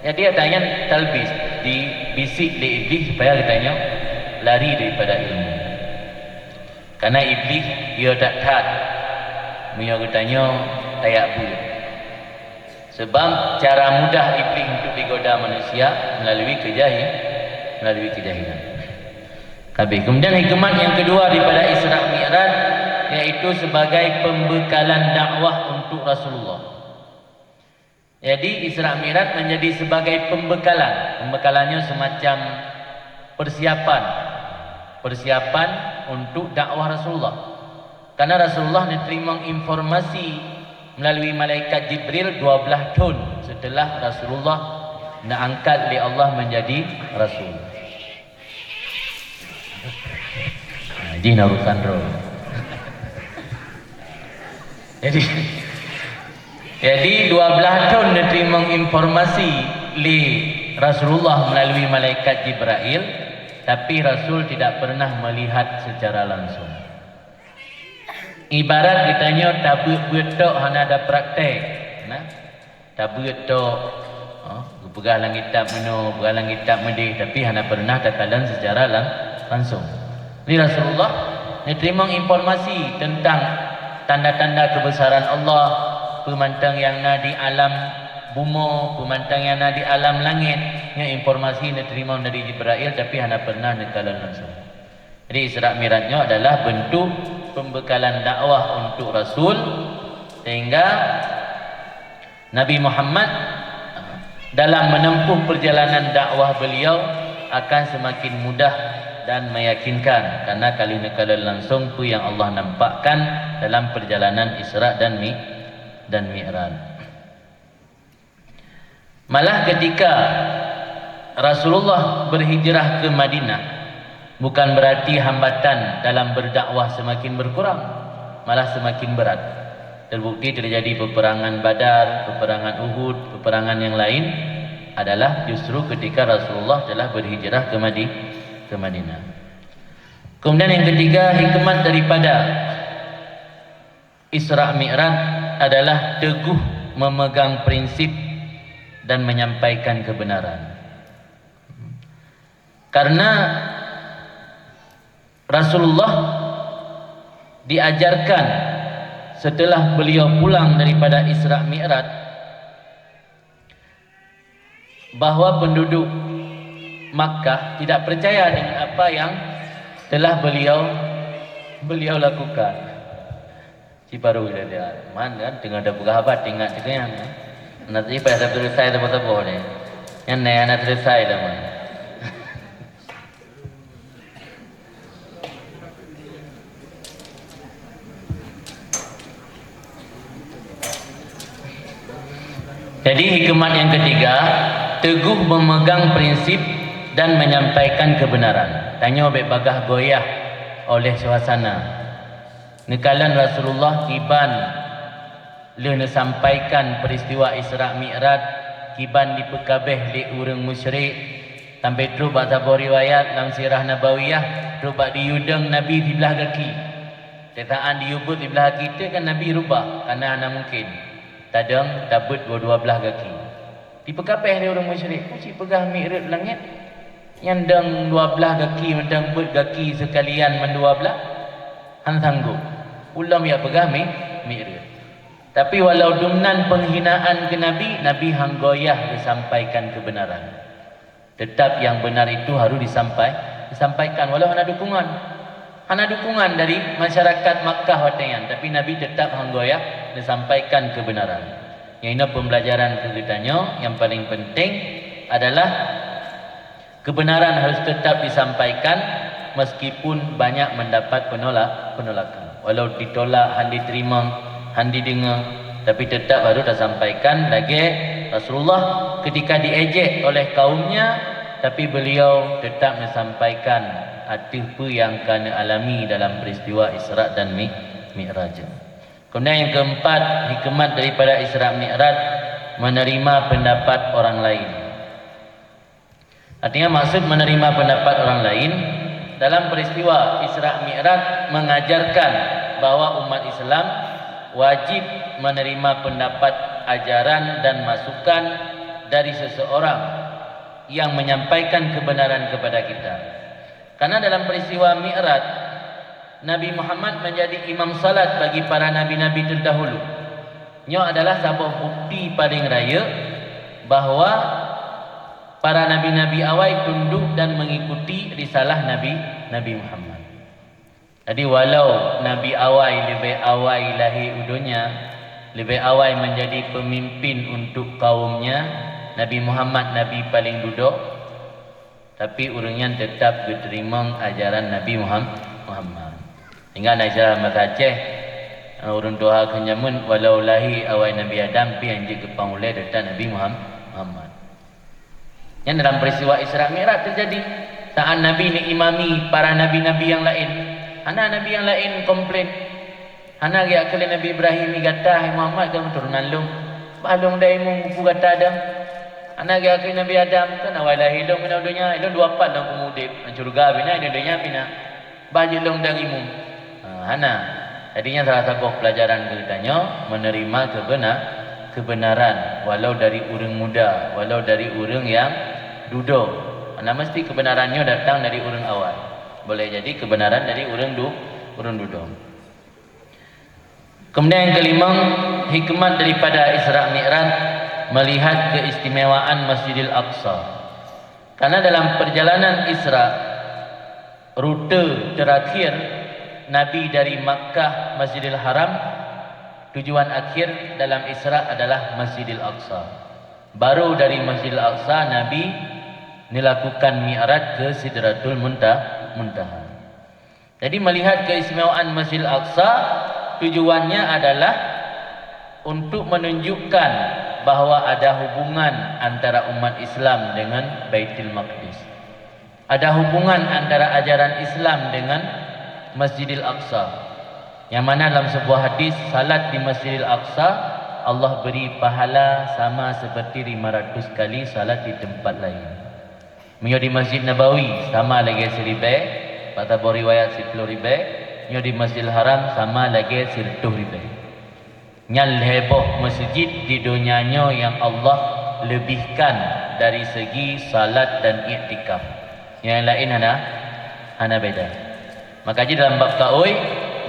Jadi atanya talbis dibisik di iblis supaya katanya lari daripada ilmu. Karena iblis dia tak taat. Dia katanya tayak bulat. Sebab cara mudah iblis untuk digoda manusia melalui kejahilan. Kemudian hikmah yang kedua daripada Isra Mi'raj yaitu sebagai pembekalan dakwah untuk Rasulullah. Jadi Isra Mi'raj menjadi sebagai pembekalan. Pembekalannya semacam persiapan untuk dakwah Rasulullah. Karena Rasulullah diterima informasi melalui malaikat Jibril 12 tahun setelah Rasulullah diangkat oleh Allah menjadi Rasul. Jadi narukan roh. Jadi 12 tahun diterima informasi li Rasulullah melalui malaikat Jibril, tapi Rasul tidak pernah melihat secara langsung. Ibarat ditanya tabut betok hana ada praktek. Nah, tabut tok pegang kitab meno, pegang kitab medih, tapi hana pernah takalan secara langsung. Li Rasulullah diterima informasi tentang tanda-tanda kebesaran Allah, pemantang yang ada di alam bumi, pemantang yang ada di alam langit, yang informasi diterima dari Jibril tapi hanya pernah dikalan langsung. Jadi Isra Mi'rajnya adalah bentuk pembekalan dakwah untuk Rasul sehingga Nabi Muhammad dalam menempuh perjalanan dakwah beliau akan semakin mudah dan meyakinkan karena kali nikalan langsung tu yang Allah nampakkan dalam perjalanan Isra dan Mi'raj. Malah ketika Rasulullah berhijrah ke Madinah, bukan berarti hambatan dalam berdakwah semakin berkurang, malah semakin berat. Terbukti terjadi peperangan Badar, peperangan Uhud, peperangan yang lain adalah justru ketika Rasulullah telah berhijrah ke Madinah. Kemudian yang ketiga, hikmat daripada Isra Mi'raj adalah teguh memegang prinsip dan menyampaikan kebenaran. Karena Rasulullah diajarkan setelah beliau pulang daripada Isra Mi'raj bahwa penduduk Makkah tidak percaya dengan apa yang telah beliau lakukan. Si baru dia mana tengah ada berhabat tengah tengah nanti pada selesai apa-apa ni. Yang ni anak selesai dah man. Jadi hikmat yang ketiga, teguh memegang prinsip dan menyampaikan kebenaran. Tanya obek bagah goyah oleh suasana. Nekalan Rasulullah kiban le sampaikan peristiwa Isra Mi'raj, kiban dipekabeh di urang musyrik, sampai terus baca riwayat dalam sirah nabawiyah, terus bak diudang Nabi di belah kaki. Tetaan diubut di belah kita kan Nabi rubah karena ana mungkin. Tadang dapat dua belah kaki. Dipekapeh dia orang musyrik. Mesti pegah mi'raj langit. Yang dang 12 kaki, mendang put kaki sekalian mendua belah. Han sanggup. Ulam ya pegah mi'raj. Tapi walau dumnan penghinaan ke Nabi, Nabi hanggoyah disampaikan kebenaran. Tetap yang benar itu harus disampaikan walau hana dukungan. Hana dukungan dari masyarakat Makkah watayan, tapi Nabi tetap hanggoyah disampaikan kebenaran. Yang ini pembelajaran keritanya yang paling penting adalah kebenaran harus tetap disampaikan meskipun banyak mendapat penolakan. Walau ditolak, handi terima, handi dengar, tapi tetap harus disampaikan. Lagi Rasulullah ketika diejek oleh kaumnya, tapi beliau tetap menyampaikan apa yang kena alami dalam peristiwa Isra dan Mi'raj. Kemudian yang keempat, hikmat daripada Isra Mi'raj, menerima pendapat orang lain. Artinya maksud menerima pendapat orang lain dalam peristiwa Isra Mi'raj mengajarkan bahwa umat Islam wajib menerima pendapat, ajaran dan masukan dari seseorang yang menyampaikan kebenaran kepada kita. Karena dalam peristiwa Mi'raj, Nabi Muhammad menjadi imam salat bagi para nabi-nabi terdahulu. Ini adalah sebuah bukti paling raya bahawa para nabi-nabi awal tunduk dan mengikuti risalah Nabi Muhammad. Jadi walau nabi awal lebih awal lahir dunia, lebih awal menjadi pemimpin untuk kaumnya, Nabi Muhammad nabi paling duduk, tapi orangnya tetap diterima ajaran Nabi Muhammad. Hingga Najah Aceh orang doa kenyamun walau lahir awal Nabi Adam pi anjing kepang oleh datang Nabi Muhammad. Yang dalam peristiwa Isra Mi'raj terjadi saat Nabi ni imami para nabi-nabi yang lain. Anak nabi yang lain komplain. Anak ya kali Nabi Ibrahim ni kata Muhammad tu turunan lu. Balung dai mung buku kata Adam. Anak ya kali Nabi Adam kan awal lahir long kena dunia, long 24 dalam pemudip. Surga bina ini dunia bina. Baju long dang imum. Hana. Tadinya salah satu pelajaran ceritanya menerima kebenaran walau dari orang muda, walau dari orang yang duduk. Karena mesti kebenarannya datang dari orang awal. Boleh jadi kebenaran dari orang duduk. Kemudian yang kelima, hikmat daripada Isra Mi'raj melihat keistimewaan Masjidil Aqsa. Karena dalam perjalanan Isra, rute terakhir Nabi dari Makkah Masjidil Haram, tujuan akhir dalam Isra adalah Masjidil Aqsa. Baru dari Masjidil Aqsa Nabi melakukan Mi'raj ke Sidratul Muntaha. Jadi melihat keistimewaan Masjidil Aqsa tujuannya adalah untuk menunjukkan bahawa ada hubungan antara umat Islam dengan Baitul Maqdis. Ada hubungan antara ajaran Islam dengan Masjidil Aqsa. Yang mana dalam sebuah hadis, salat di Masjidil Aqsa Allah beri pahala sama seperti 500 kali salat di tempat lain. Menyo di Masjid Nabawi sama lagi 1000, kata riwayat 10,000. Menyo di Masjidil Haram sama lagi 100,000. Nyal heboh masjid di dunianya yang Allah lebihkan dari segi salat dan iktikaf. Yang lain hana beda. Maka jadi dalam bab kaoi,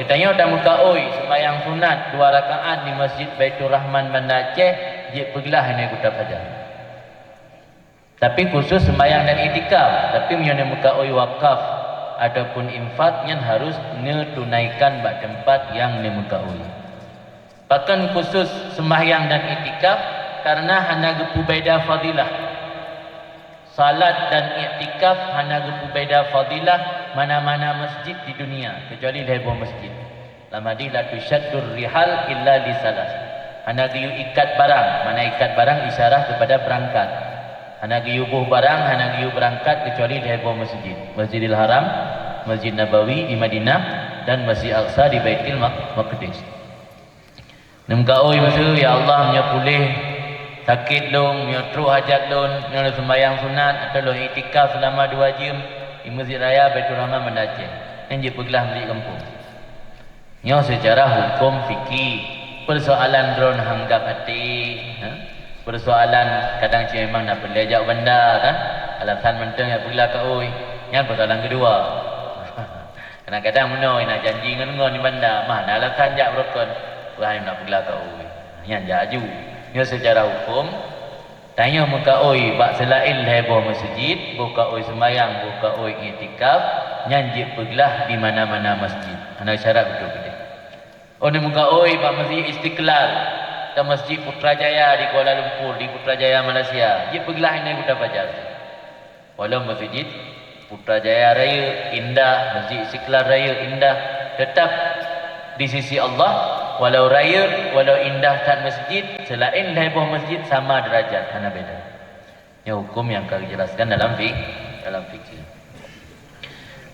ditanya dah mukaoi sembahyang sunat 2 rakaat di Masjid Baitur Rahman Banda Aceh, je pergilah ini kutab saja. Tapi khusus sembahyang dan iktikaf, tapi menyana mukaoi wakaf ataupun infak yang harus tunaikan bak tempat yang mukaoi. Bahkan khusus sembahyang dan iktikaf karena hana gepu beda fadilah. Salat dan iktikaf hana gepu beda fadilah mana-mana masjid di dunia kecuali lebo masjid. Dalam hadis la tusyaddur rihal illa li salas. Hana giyu ikat barang, mana ikat barang isyarah kepada berangkat. Hana giyu buh barang, hana giyu berangkat kecuali lebo masjid. Masjidil Haram, Masjid Nabawi di Madinah dan Masjid Aqsa di Baitul Maqdis. Nemkaoi masa ya Allah nya pulih sakit long, nya teruk hajat long, nya sembahyang sunat atau long iktikaf selama 2 jam di Masjid Raya Baitur Rahman Banda Aceh. Yang je pergilah balik kampung. Nya secara hukum fikih persoalan drone hanggap hati, persoalan kadang cik memang nak belajar benda kan. Alasan mentang ya pergilah kaoi. Yang persoalan kedua. Kadang-kadang menoi nak janji ngon di benda, mana alasan jak berokon. Wahai nak pergilah ke oi. Yang jaju. Nya secara hukum tanya muka oi bak selain heboh masjid, buka oi sembahyang, buka oi iktikaf, nyanji pergilah di mana-mana masjid. Ana syarat betul betul. Oh ni muka oi bak Masjid Istiqlal, ke Masjid Putrajaya di Kuala Lumpur, di Putrajaya Malaysia. Ji pergilah ini kuda fajar. Walau Masjid Putrajaya Raya indah, Masjid Istiqlal Raya indah, tetap di sisi Allah walau raya, walau indah tak masjid, selain heboh masjid sama derajat, hana beda. Ini hukum yang kami jelaskan dalam fikih.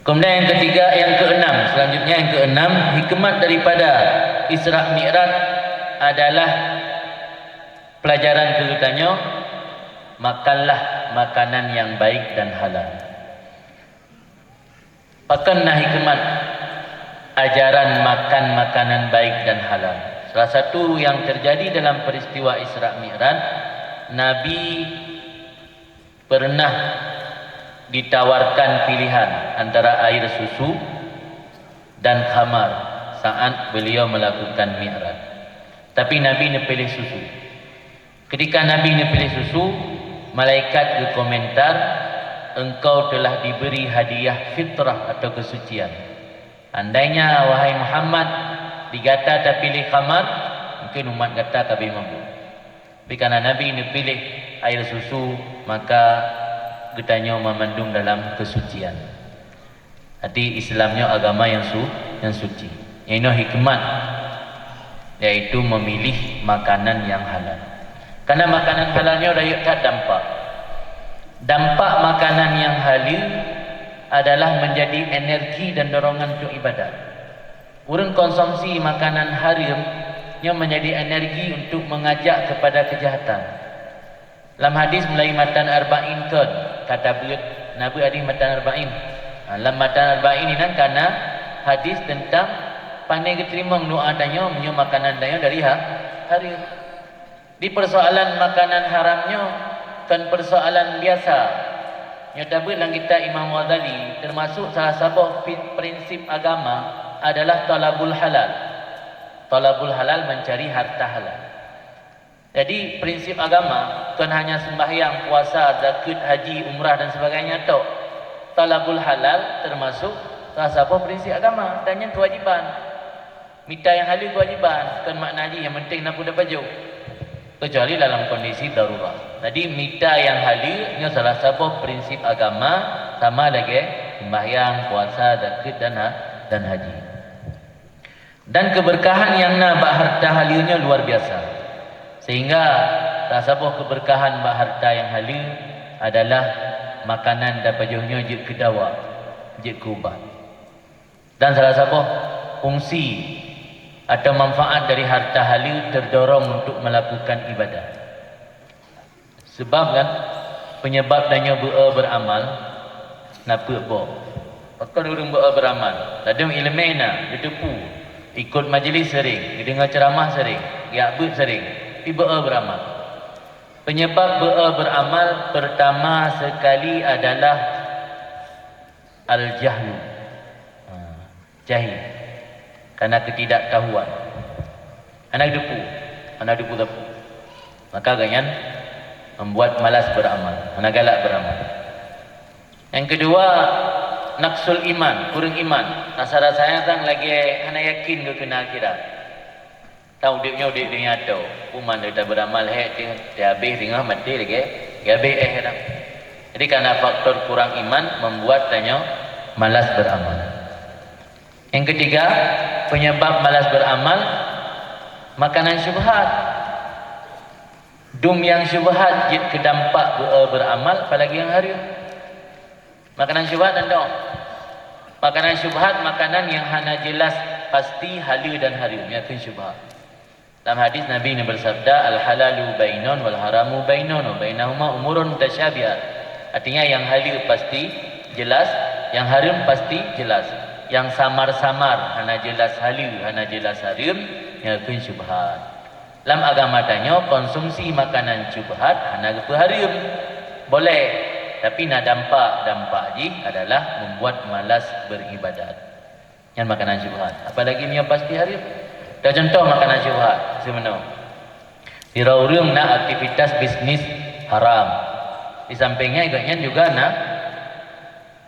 Kemudian yang ketiga, yang keenam, selanjutnya yang keenam, hikmat daripada Isra Mi'raj adalah pelajaran keutanya, makanlah makanan yang baik dan halal. Makanlah hikmat ajaran makan makanan baik dan halal. Salah satu yang terjadi dalam peristiwa Isra Mi'raj, Nabi pernah ditawarkan pilihan antara air susu dan khamar saat beliau melakukan Mi'raj. Tapi Nabi pilih susu. Ketika Nabi pilih susu, malaikat berkomentar, engkau telah diberi hadiah fitrah atau kesucian. Andainya wahai Muhammad digata tak pilih khamar, mungkin umat kata kabeh mampu. Tapi karena Nabi ini pilih air susu, maka getanya memandung dalam kesucian. Arti Islamnya agama yang suci. Yang ini hikmat, yaitu memilih makanan yang halal. Karena makanan halalnya dah tak dampak. Dampak makanan yang halal adalah menjadi energi dan dorongan untuk ibadah. Urang konsumsi makanan haram yang menjadi energi untuk mengajak kepada kejahatan. Dalam hadis mulai matan arba'in kan kata beliau Nabi hadis matan arba'in. Dalam matan arba'in ini karena hadis tentang pandai keterima doa adanya menyo makanan daya dari haram. Di persoalan makanan haramnya kan persoalan biasa. Yang dapat dalam kitab Imam Ghazali, termasuk salah satu prinsip agama adalah talabul halal. Talabul halal mencari harta halal. Jadi prinsip agama bukan hanya sembahyang, puasa, zakat, haji, umrah dan sebagainya tok. Talabul halal termasuk salah satu prinsip agama dan yang kewajiban. Minta yang halal kewajiban, bukan maknanya yang penting nak dapat baju. Kecuali dalam kondisi darurat. Jadi minta yang halal ini salah satu prinsip agama, sama lagi sembahyang, puasa, zakat dan haji. Dan keberkahan yang nak harta halalnya luar biasa. Sehingga sabuh keberkahan bah harta yang halal adalah makanan dapajuhnya je kedawa, je kubat. Dan salah satu fungsi atau manfaat dari harta halal terdorong untuk melakukan ibadah. Sebab kan penyebab danya beramal napa bo. Pakon urang beramal. Tadung ilmena ditepu ikut majlis sering, dengar ceramah sering, giabut sering, pi beramal. Penyebab beramal pertama sekali adalah al-jahlu. Jahil. Karena ketidaktahuan. Anak depu. Maka ganyan membuat malas beramal, galak beramal. Yang kedua, naqsul iman, kurang iman. Nasara saya tang lagi hana yakin ke kena akhirat. Tahu dia nyata. Uman dia beramal dia habis tengah mati lagi. Dia habis dah. Jadi karena faktor kurang iman membuat tanya malas beramal. Yang ketiga, penyebab malas beramal makanan syubhat. Dum yang syubhat jid kedampak beramal apalagi yang haram. Makanan syubhat dan dong. Makanan syubhat makanan yang hana jelas pasti halal dan haram, yakun syubhat. Dalam hadis Nabi ini bersabda al-halalu bainun wal haramu bainun wa bainahuma umurun mutasyabihat. Artinya yang halal pasti jelas, yang haram pasti jelas. Yang samar-samar hana jelas halal, hana jelas haram, yakun syubhat. Dalam agama tanya konsumsi makanan syubhat hana haram. Boleh, tapi nak dampak ji adalah membuat malas beribadat. Yang makanan syubhat. Apalagi yang pasti haram. Dah contoh makanan syubhat sebenarnya. Diraurung nak aktivitas bisnis haram. Di sampingnya juga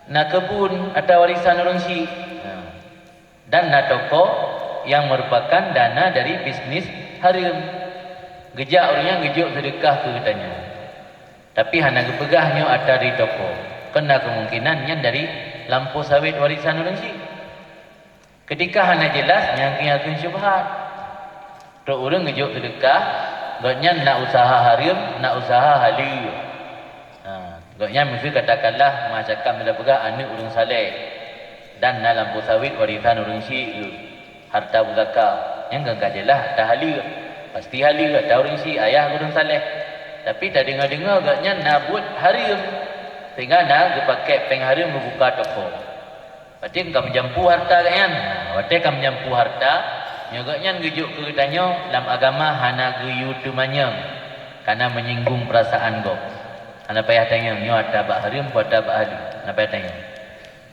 nak kebun atau warisan orang Syekh. Dan nak toko yang merupakan dana dari bisnis haram. Gejak orangnya gejuk sedekah ke katanya. Tapi hana kepegahnya ada di toko. Kena kemungkinannya dari lampu sawit warisan orang Syekh. Ketika hana jelas yang syubhat. Tok orang gejuk sedekah, gaknya nak usaha haram, nak usaha halal. Gaknya mesti katakanlah masyarakat bila pegah anak orang saleh. Dan dalam lampu sawit warisan orang Syekh harta pusaka yang gagah jelas harta halal pasti halal harta orang Syekh ayah orang saleh. Tapi tak dengar agaknya nak buat haram sehingga nak pakai peng haram membuka toko. Berarti engkau menjampu harta kan? Berarti engkau menjampu harta agaknya ngejuk ke tanya dalam agama hana geyu tumanya karena menyinggung perasaan kau. Hana payah tanya nyo ada bak haram atau ada bak halal. Hana payah tanya.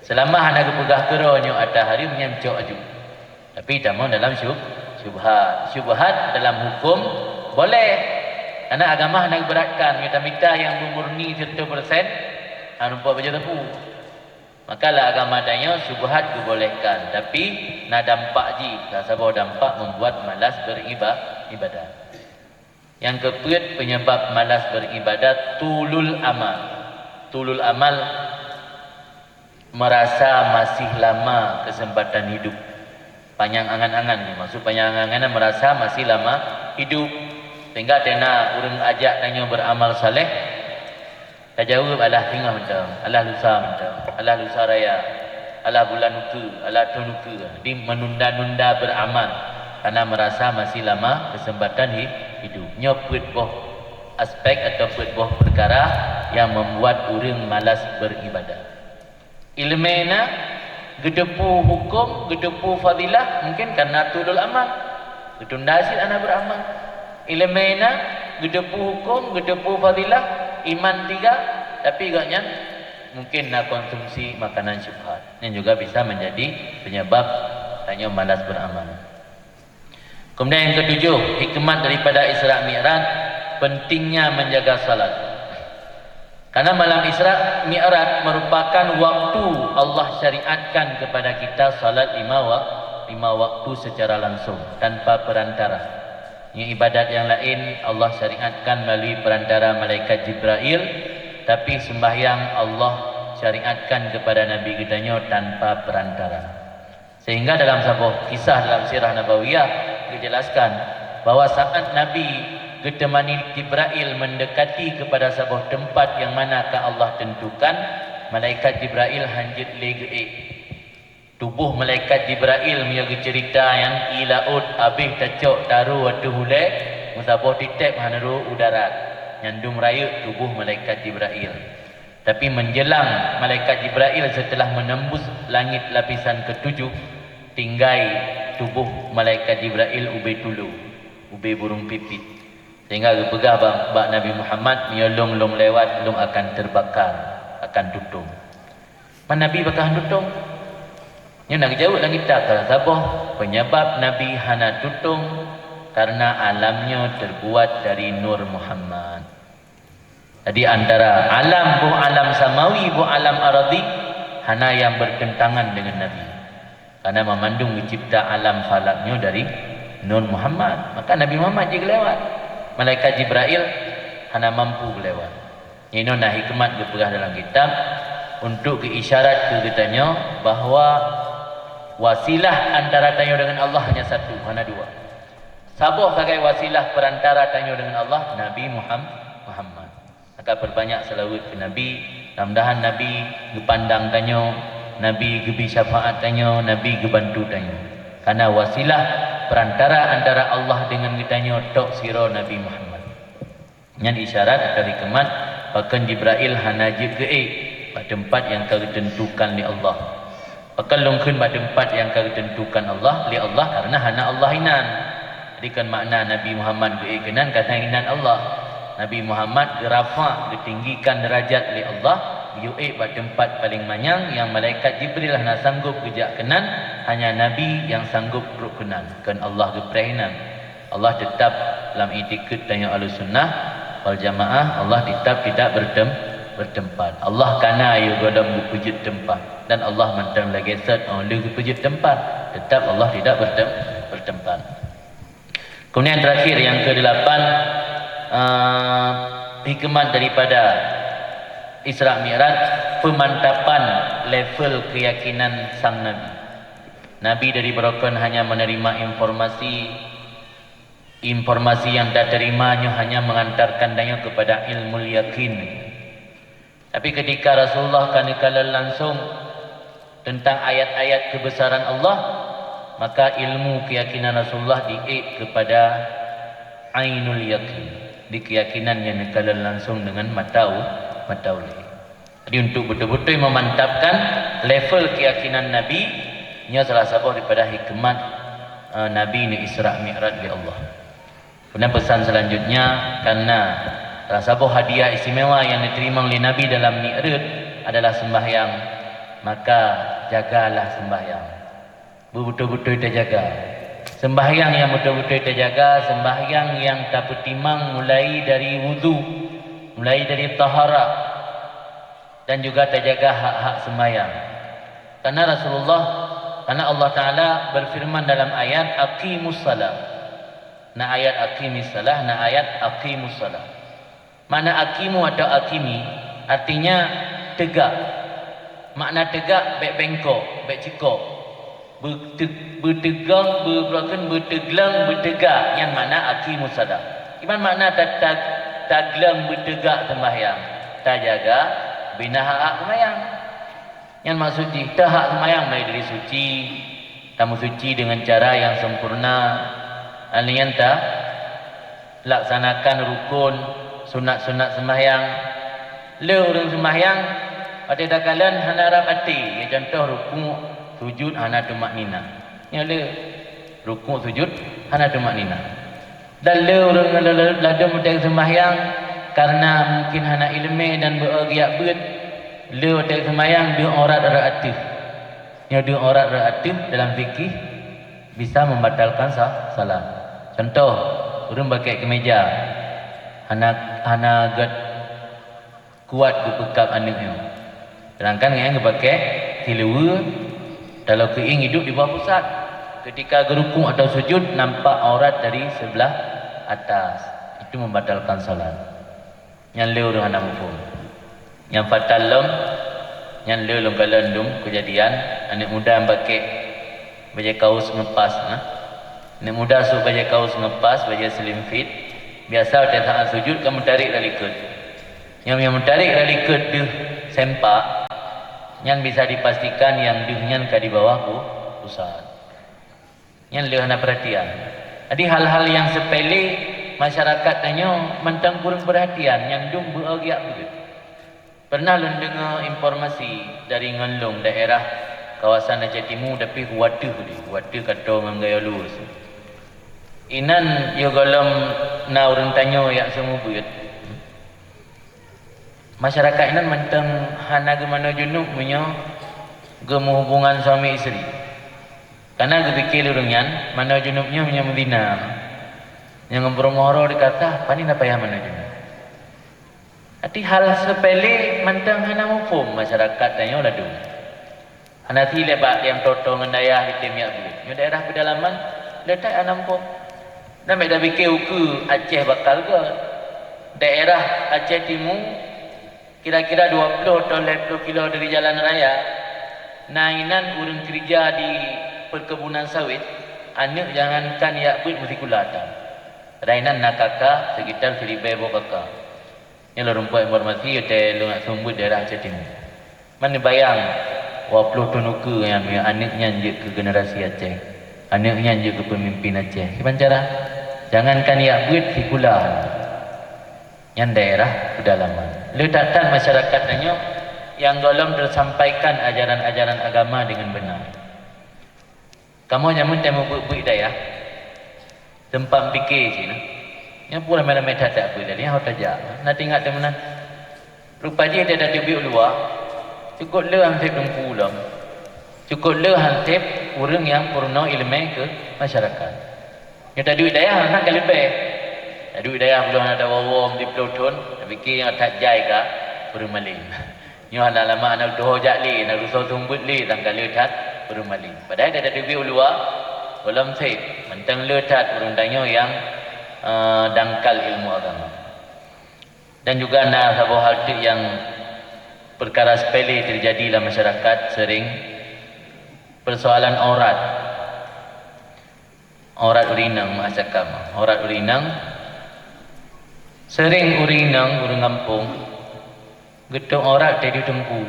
Selama hana kepegah keronyo ada hari menyamcok aju. Tapi tamu dalam syubhat. Syubhat dalam hukum boleh. Karena agama hana beratkan mita-mita yang murni 100% rupa baca tepu. Makalah agama tanya syubhat dibolehkan, tapi nak dampak ji, sebab dampak membuat malas beribadah. Yang keempat penyebab malas beribadat tulul amal. Tulul amal merasa masih lama kesempatan hidup. Panjang angan-angan, maksud panjang angan merasa masih lama hidup. Sehingga tena urang ajak tanya beramal saleh, tak jawab alah tinggal macam, alah lusa macam, alah lusa raya, alah bulan nuku, alah tahun nuku. Dia menunda-nunda beramal karena merasa masih lama kesempatan hidup. Nyoput boh aspek atau boh perkara yang membuat urang malas beribadah. Ilmena gedepu hukum, gedepu fadilah mungkin karena tulul amal. Getunda hasil anak beramal. Ilmena gedepu hukum, gedepu fadilah, iman 3, tapi agaknya mungkin nak konsumsi makanan syubhat. Yang juga bisa menjadi penyebab tanya malas beramal. Kemudian yang ketujuh, hikmat daripada Isra Mi'raj pentingnya menjaga salat. Karena malam Isra Mi'raj merupakan waktu Allah syariatkan kepada kita salat 5 waktu secara langsung tanpa perantara. Yang ibadat yang lain Allah syariatkan melalui perantara malaikat Jibril, tapi sembahyang Allah syariatkan kepada Nabi kitanya tanpa perantara. Sehingga dalam sebuah kisah dalam sirah Nabawiyah dijelaskan bahwa saat Nabi ketemani Jibril mendekati kepada sebuah tempat yang manakah Allah tentukan, malaikat Jibril hanjit legei. Tubuh malaikat Jibril menjaga cerita yang ilaud habis tacok taru waktu hulai musaboh titep hanaru udara nyandung raya tubuh malaikat Jibril. Tapi menjelang malaikat Jibril setelah menembus langit lapisan ketujuh, tinggai tubuh malaikat Jibril ube tulu, ube burung pipit. Sehingga pegah bak Nabi Muhammad menyolong long lewat long akan terbakar, akan tutung. Mana Nabi bakal tutung? Yang nak jauh lagi tak kalau sabah penyebab Nabi hana tutung karena alamnya terbuat dari nur Muhammad. Jadi antara alam alam samawi alam aradi hana yang bertentangan dengan Nabi. Karena memandung mencipta alam falaknya dari nur Muhammad. Maka Nabi Muhammad juga lewat. Malaikat Jibril hana mampu lewat. Ini nah hikmat berperah dalam kitab untuk keisyarat ke katanya bahawa wasilah antara tanya dengan Allah hanya satu, hanya dua. Sabuh sebagai wasilah perantara tanya dengan Allah Nabi Muhammad. Maka perbanyak selawat ke Nabi. Mudah-mudahan Nabi dipandang tanya, Nabi gebi syafaat tanya, Nabi gebantu tanya. Karena wasilah perantara antara Allah dengan kitanya tok siro Nabi Muhammad. Yang isyarat atau hikmat bahkan Jibril hanajib ke pada tempat yang kau tentukan li Allah. Bahkan lungkun pada tempat yang kau tentukan Allah li Allah karena hana Allah hinan. Jadi kan makna Nabi Muhammad ke kenan kata hinan Allah. Nabi Muhammad gerafa ditinggikan derajat li Allah. Yu'ik pada tempat paling manyang yang malaikat Jibril hana sanggup kejak kenan, hanya Nabi yang sanggup perut kenan. Kan Allah keprehinan. Allah tetap dalam itikad tanya Ahlussunnah wal Jamaah, Allah tetap tidak bertempat. Allah kana ayu godam berpujud tempat dan Allah mentang lagi set oleh berpujud tempat. Tetap Allah tidak bertempat. Kemudian terakhir yang ke-8 hikmat daripada Isra Mi'raj, pemantapan level keyakinan sang Nabi. Nabi dari Barakun hanya menerima informasi yang tak terimanya hanya mengantarkan daya kepada ilmu yakin. Tapi ketika Rasulullah kala langsung tentang ayat-ayat kebesaran Allah, maka ilmu keyakinan Rasulullah diik kepada ainul yakin, di keyakinan yang kala langsung dengan mata ulai. Jadi untuk betul-betul memantapkan level keyakinan Nabi, ini salah satu daripada hikmat Nabi ini Isra Mi'raj oleh Allah. Kemudian pesan selanjutnya, karena salah satu hadiah istimewa yang diterima oleh Nabi dalam Mi'raj adalah sembahyang, maka jagalah sembahyang. Betul-betul terjaga. Sembahyang yang betul-betul terjaga, sembahyang yang tak bertimang mulai dari wudu, mulai dari taharah, dan juga terjaga hak-hak sembahyang. Karena Allah Ta'ala berfirman dalam ayat aqimus salah. Ayat aqimis salah, ayat aqimus salah. Makna aqimu atau aqimi artinya tegak. Makna tegak baik bengkok, baik cikok. Bertegang, bertegak. Yang mana aqimus salah. Gimana makna taglang bertegak sembahyang? Terjaga bina hak sembahyang. Yang maksud kita hak sembahyang mulai dari suci, tamu suci dengan cara yang sempurna. Alian tak laksanakan rukun, sunat-sunat sembahyang. Le orang sembahyang pada takalan hana harap hati. Ya contoh rukuk, sujud hana tumak nina. Ya le rukuk sujud hana tumak nina. Dan le orang ladam mudah sembahyang karena mungkin hana ilmu dan beragiak bet, le otak sembahyang dia orat relatif. Yang dia orat relatif dalam fikih bisa membatalkan salat. Contoh, orang pakai kemeja, hana gad kuat kepekap anaknya. Sedangkan yang pakai tilewa, kalau keing hidup di bawah pusat, ketika gerukung atau sujud nampak aurat dari sebelah atas, itu membatalkan salat. Yang leu orang anak hukum, yang fatal lom, yang leu lom kalandum kejadian anak muda yang pakai baju kaos ngepas, anak muda suruh baju kaos ngepas, baju slim fit, Biasa dia saat sujud kamu tarik dari ikut. Yang menarik dari ikut deh sempak. Yang bisa dipastikan yang dehnya ke di bawah pusat. Yang lebih nak perhatian. Jadi hal-hal yang sepele masyarakat tanya mentang kurang perhatian yang dung beragiak begitu. Pernah lu dengar informasi dari Ngelong daerah kawasan Aceh Timur tapi waduh kata orang gaya lurus. Inan yo golom na orang tanya yak semua beut. Masyarakat inan mentang hana ke mana junub punya gemu hubungan suami isteri. Karena kepikir lurungan mana junubnya punya Medina. Yang bermohoro dikata, "Pani nak payah mana junub?" Jadi hal sepele mentang hana mufum masyarakat tanya ladu. Hana lebat yang toto ngendaya hitam yak beut. Yo daerah pedalaman letak anampok. Dan mereka fikir uku Aceh bakal ke daerah Aceh Timur kira-kira 20 atau 30 kilo dari jalan raya. Nainan urang kerja di perkebunan sawit, anak jangankan yak buat mesti kulatan. Nainan nak kakak sekitar 1,000 kakak. Yang rumput informasi hotel lu nak sumber daerah Aceh Timur. Mana bayang 20 tunuka yang anaknya je ke generasi Aceh. Anaknya je ke pemimpin Aceh. Gimana cara? Jangankan yak buat sikulah. Yang daerah pedalaman. Letakkan masyarakat tanya yang golong tersampaikan ajaran-ajaran agama dengan benar. Kamu nyamun temu buik daya. Tempat fikir sini. Yang pula mana meta tak buik dari hau tajak. Nanti ingat teman. Rupa dia ada buik luar. Cukup le hansip dengku ulam. Cukup le hansip orang yang purna ilmu ke masyarakat. Yang tak duit daya nak lebih. Tak duit daya belum ada wawam di peloton. Tak fikir yang tak jai ke purun malin. Yang anak lama anak doh jak li, nak rusau sumbut li tanggal letat purun malin. Padahal dia ada duit luar. Belum sip. Mentang letat purun danyo yang dangkal ilmu agama. Dan juga nak sebuah hal yang perkara sepele terjadi dalam masyarakat sering persoalan aurat. Aurat urinang masyarakat. Aurat urinang sering urinang urang kampung. Getung aurat jadi dengku.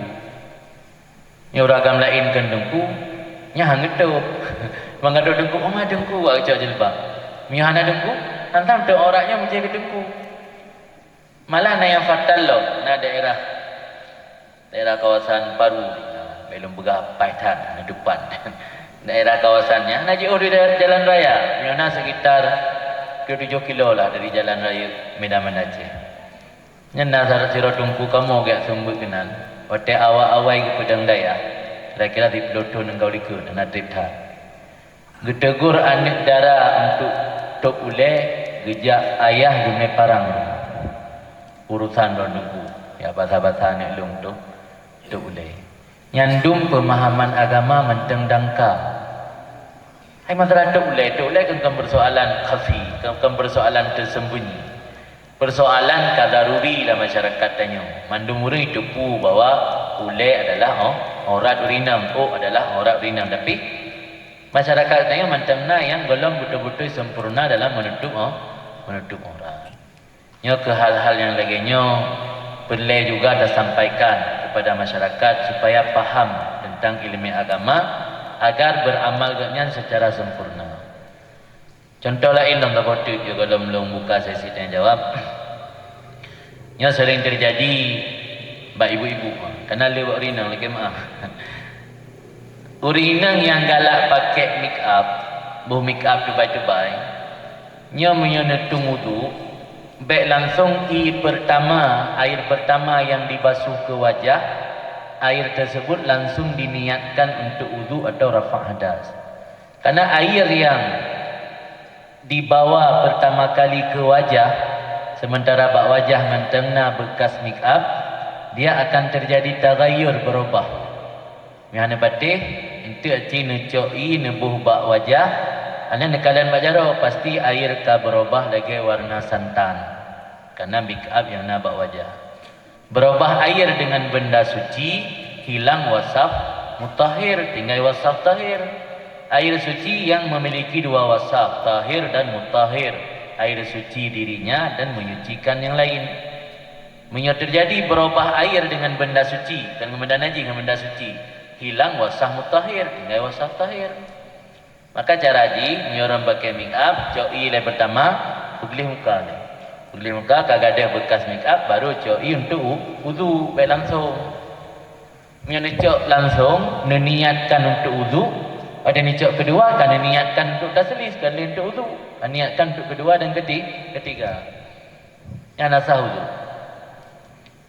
Nya uragam lain kan dengku. Nya hang getup. Mangado dengku, oh mah dengku wa cak jelbab. Nya hana dengku, tantang tu auratnya menjadi dengku. Malah na yang fatal loh, na daerah kawasan Paru, belum begapai tan di depan. Daerah kawasannya, naji di jalan raya, mana sekitar 7 kilo lah dari jalan raya Medan Aceh. Nyana sarat siro tungku kamu gak sumber kenal. Wate awal-awal ke pedang daya, kira-kira di peloton engkau likut, anak trip tak. Getegur anak darah untuk tok ule, gejak ayah gume parang. Urusan tungku, ya bahasa-bahasa anak lung tu, tok ule. Nyandung pemahaman agama menteng dangka. Hai masalah tok ule kan persoalan khafi, kan persoalan tersembunyi. Persoalan kadaruri lah masyarakat tanya. Mandung muri tepu bahwa ule adalah aurat urinam, adalah aurat urinam. Tapi masyarakat tanya macam mana yang golong betul-betul sempurna dalam menutup aurat. Nya ke hal-hal yang lainnya perlu juga disampaikan kepada masyarakat supaya faham tentang ilmu agama agar beramal dengannya secara sempurna. Contoh lain dalam waktu juga belum buka sesi tanya jawab. Yang sering terjadi bak ibu-ibu. Karena lewat urinang lagi maaf. Urinang yang galak pakai make up, make up tubai-tubai. Nya menyenetung wudu, baik langsung air pertama yang dibasuh ke wajah, air tersebut langsung diniatkan untuk wudu atau rafa' hadas. Karena air yang dibawa pertama kali ke wajah, sementara bak wajah mentengna bekas make up, dia akan terjadi tagayyur, berubah. Mihana batih, itu aci necoi nebuh bak wajah, anda nekalan bajaro pasti air ka berubah lagi warna santan. Karena make up yang nak bak wajah. Berubah air dengan benda suci, hilang wasaf mutahhir, tinggal wasaf tahir. Air suci yang memiliki dua wasaf, tahir dan mutahhir. air suci dirinya dan menyucikan yang lain. Terjadi berubah air dengan benda suci, dengan benda najis dengan benda suci, hilang wasah mutahhir, tinggal wasah tahir. Maka cara haji orang pakai make up, coi le pertama pegulih muka le. Pegulih muka kagak ada bekas make up, baru coi untuk wudu baik langsung. Menyocok langsung meniatkan untuk wudu. Ada nicok kedua kan niatkan untuk taslis, kan untuk wudu. Niatkan untuk kedua dan ketiga. Yang nasah wudu.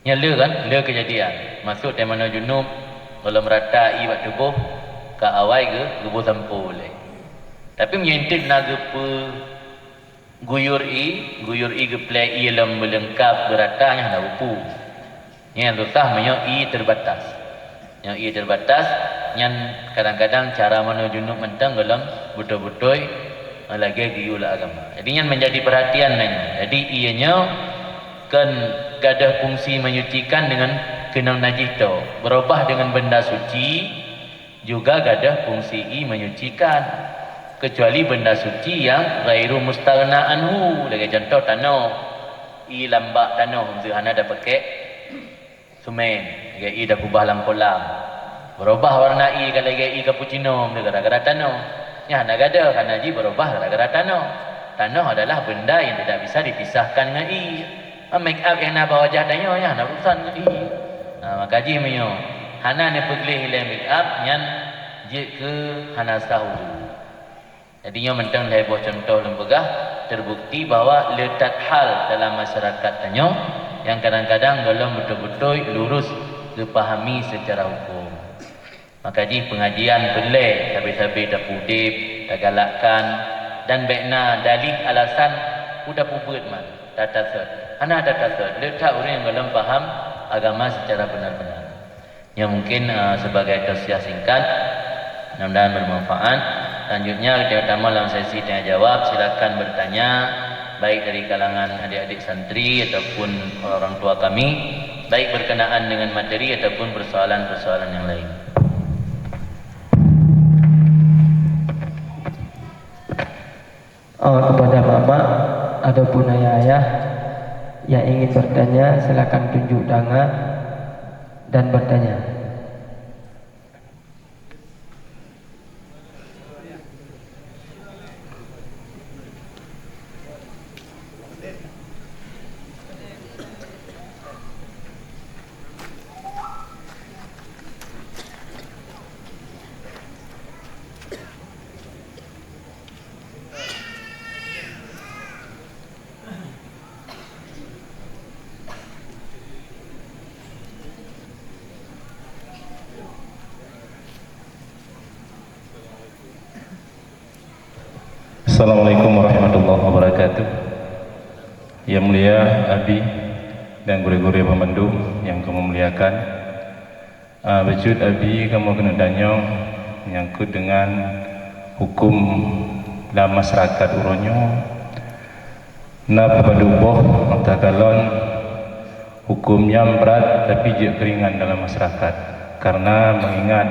Yang le kan, le kejadian. Masuk di mana junub, kalau meratai buat tubuh, ke awal ke tubuh sampul le. Tapi menyentik nak guyur i ke play i lam melengkap beratanya nak upu. Yang susah menyo i terbatas. Yang i terbatas, yang kadang-kadang cara mana junub mentang dalam betul-betul lagi guyul agama. Jadi yang menjadi perhatian nanya. Jadi ianya kan gadah fungsi menyucikan dengan kenang najis tu. Berubah dengan benda suci juga gadah fungsi menyucikan. Kecuali benda suci yang ghairu mustaghna anhu. Lagi contoh tanah. Lambak tanah. Hana dah pakai semen. Lagi dah kubah lam-kolam. Berubah warna kalau lagi cappuccino. Gara-gara tanah. Ya hana gada. Hana haji berubah gara-gara tanah. Tanah adalah benda yang tidak bisa dipisahkan dengan make up yang nak bawa wajah tanah. Ya hana urusan dengan maka haji menyo. Hana ni pergi hilang make up. Yang je ke hana sahu. Jadinya mentang leboh contoh lembegah terbukti bahawa letak hal dalam masyarakat tanyo yang kadang-kadang belum betul-betul lurus dipahami secara hukum. Maka ji pengajian belai sabi-sabi dah pudip, dah galakkan dan baikna dalih alasan udah puput man. Tatasat. Ana tatasat. Letak orang yang belum faham agama secara benar-benar. Yang mungkin sebagai tausiah singkat, mudah-mudahan bermanfaat. Selanjutnya terutama dalam sesi tanya jawab, silakan bertanya baik dari kalangan adik-adik santri ataupun orang tua kami, baik berkenaan dengan materi ataupun persoalan-persoalan yang lain. Kepada bapak ataupun ayah-ayah yang ingin bertanya, silakan tunjuk tangan dan bertanya. Assalamualaikum warahmatullahi wabarakatuh. Yang mulia Abi dan guru-guru pemandu yang kamu muliakan, Bejut Abi kamu kena tanya menyangkut dengan hukum dalam masyarakat uronyo na paduboh matakalon hukumnya berat tapi juga keringan dalam masyarakat karena mengingat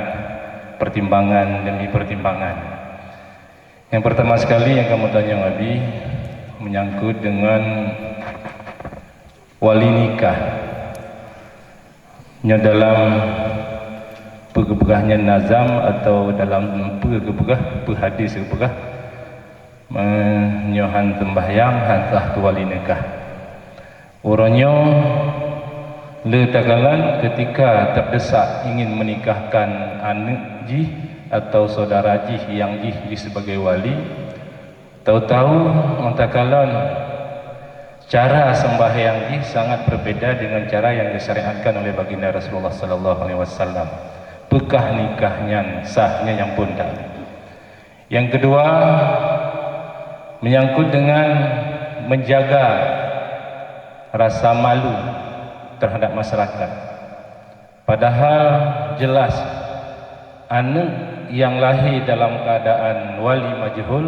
pertimbangan demi pertimbangan. Yang pertama sekali yang kamu tanya Abi menyangkut dengan wali nikah. Dalam pegebegahnya nazam atau dalam hadis kebegah menyohan tembahyang hantah ke wali nikah. Orangnya letakalan ketika terdesak ingin menikahkan anak ji atau saudara jih yang jih sebagai wali, tahu-tahu mentakalon cara sembahyang jih sangat berbeda dengan cara yang disyariatkan oleh baginda Rasulullah sallallahu alaihi wasallam. Bekah nikahnya sahnya yang bunda. Yang kedua menyangkut dengan menjaga rasa malu terhadap masyarakat. Padahal jelas anak yang lahir dalam keadaan wali majhul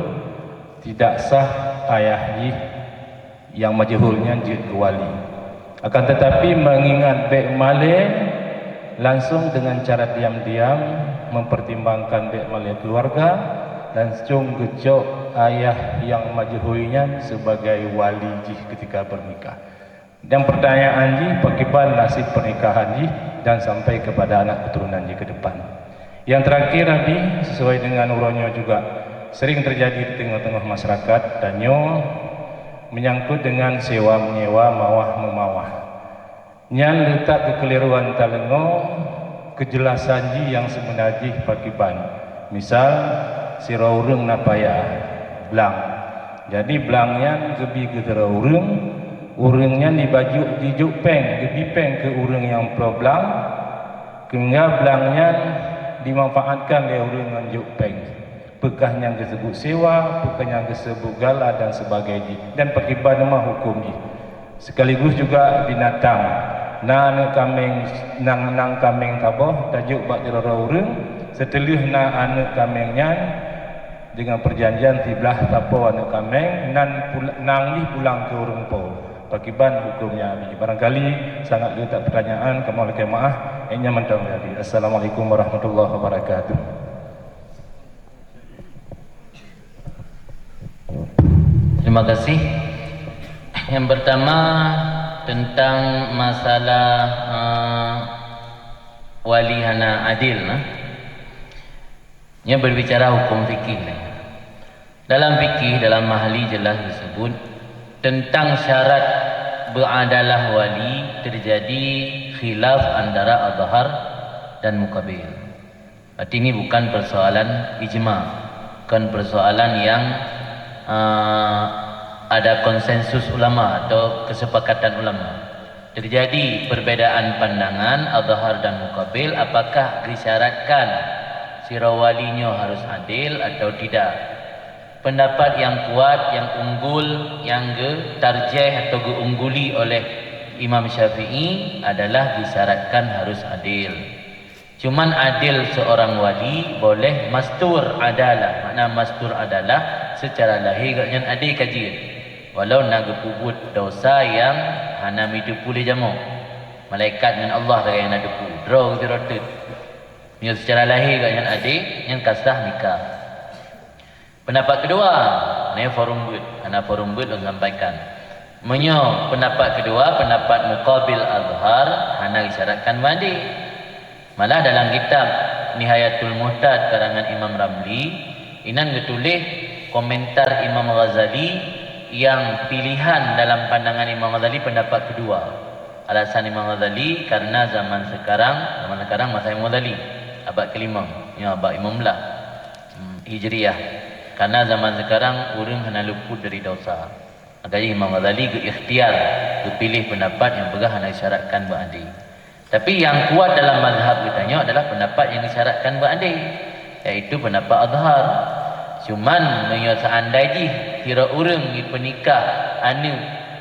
tidak sah ayahnya yang majhulnya jadi wali. Akan tetapi mengingat baik male langsung dengan cara diam-diam mempertimbangkan baik male keluarga dan cung gecok ayah yang majhuinya sebagai wali jih ketika bernikah. Dan pertanyaan jih bagaimana nasib pernikahan jih dan sampai kepada anak keturunan jih ke depan. Yang terakhir tadi sesuai dengan uronyo juga sering terjadi di tengah-tengah masyarakat dan menyangkut dengan sewa menyewa mawah memawah. Nyan letak kekeliruan talengo kejelasan ji yang sebenarnya pakiban. Misal sira urang napaya blang. Jadi blangnya gebi ke tera urangnya dibaju dijuk peng, gebi peng ke urang yang pro blang. Hingga blangnya dimanfaatkan oleh urang yang juk peng. Bekahnya disebut sewa, bekahnya disebut gala dan sebagainya. Dan pakiban mah hukum ji. Sekaligus juga binatang. Nang kambing taboh tajuk bak dirara urang setelah anak kambingnya dengan perjanjian tiblah tapo anak kambing nang pulang ke urang po pakiban hukumnya ni barangkali sangat letak pertanyaan kamu oleh maaf hanya mentang jadi. Assalamualaikum warahmatullahi wabarakatuh. Terima kasih. Yang pertama tentang masalah wali hana adil. Ia berbicara hukum fikih. Dalam fikih, dalam mahli jelas disebut tentang syarat beradalah wali terjadi khilaf antara adhar dan muqabil. Berarti ini bukan persoalan ijma, bukan persoalan yang ada konsensus ulama atau kesepakatan ulama. Terjadi perbedaan pandangan adhar dan muqabil apakah disyaratkan sira walinya harus adil atau tidak. Pendapat yang kuat, yang unggul, yang tarjih atau diungguli oleh Imam Syafi'i adalah disyaratkan harus adil. Cuman adil seorang wali boleh mastur adalah. Makna mastur adalah secara lahir yang adil kajian. Walau nak pubut dosa yang hana midu pulih jamu. Malaikat dengan Allah dah yang ada pu. Draw dirotut. Ni secara lahir yang adik yang kasah nikah. Pendapat kedua, ni forum bud. Ana forum bud menyampaikan. Menyo pendapat kedua, pendapat muqabil azhar hana disyaratkan mandi. Malah dalam kitab Nihayatul Muhtad karangan Imam Ramli, inan getulis komentar Imam Ghazali yang pilihan dalam pandangan Imam Ghazali pendapat kedua. Alasan Imam Ghazali karena zaman sekarang masa Imam Ghazali abad kelima, ya abad 15 Hijriah. Karena zaman sekarang orang hanya luput dari dosa. Makanya Imam Ghazali ikhtiar pilih pendapat yang pegah hanya disyaratkan beradil. Tapi yang kuat dalam mazhab kitanya adalah pendapat yang disyaratkan beradil, iaitu pendapat azhar. Cuman seandainya kira orang pernikah anu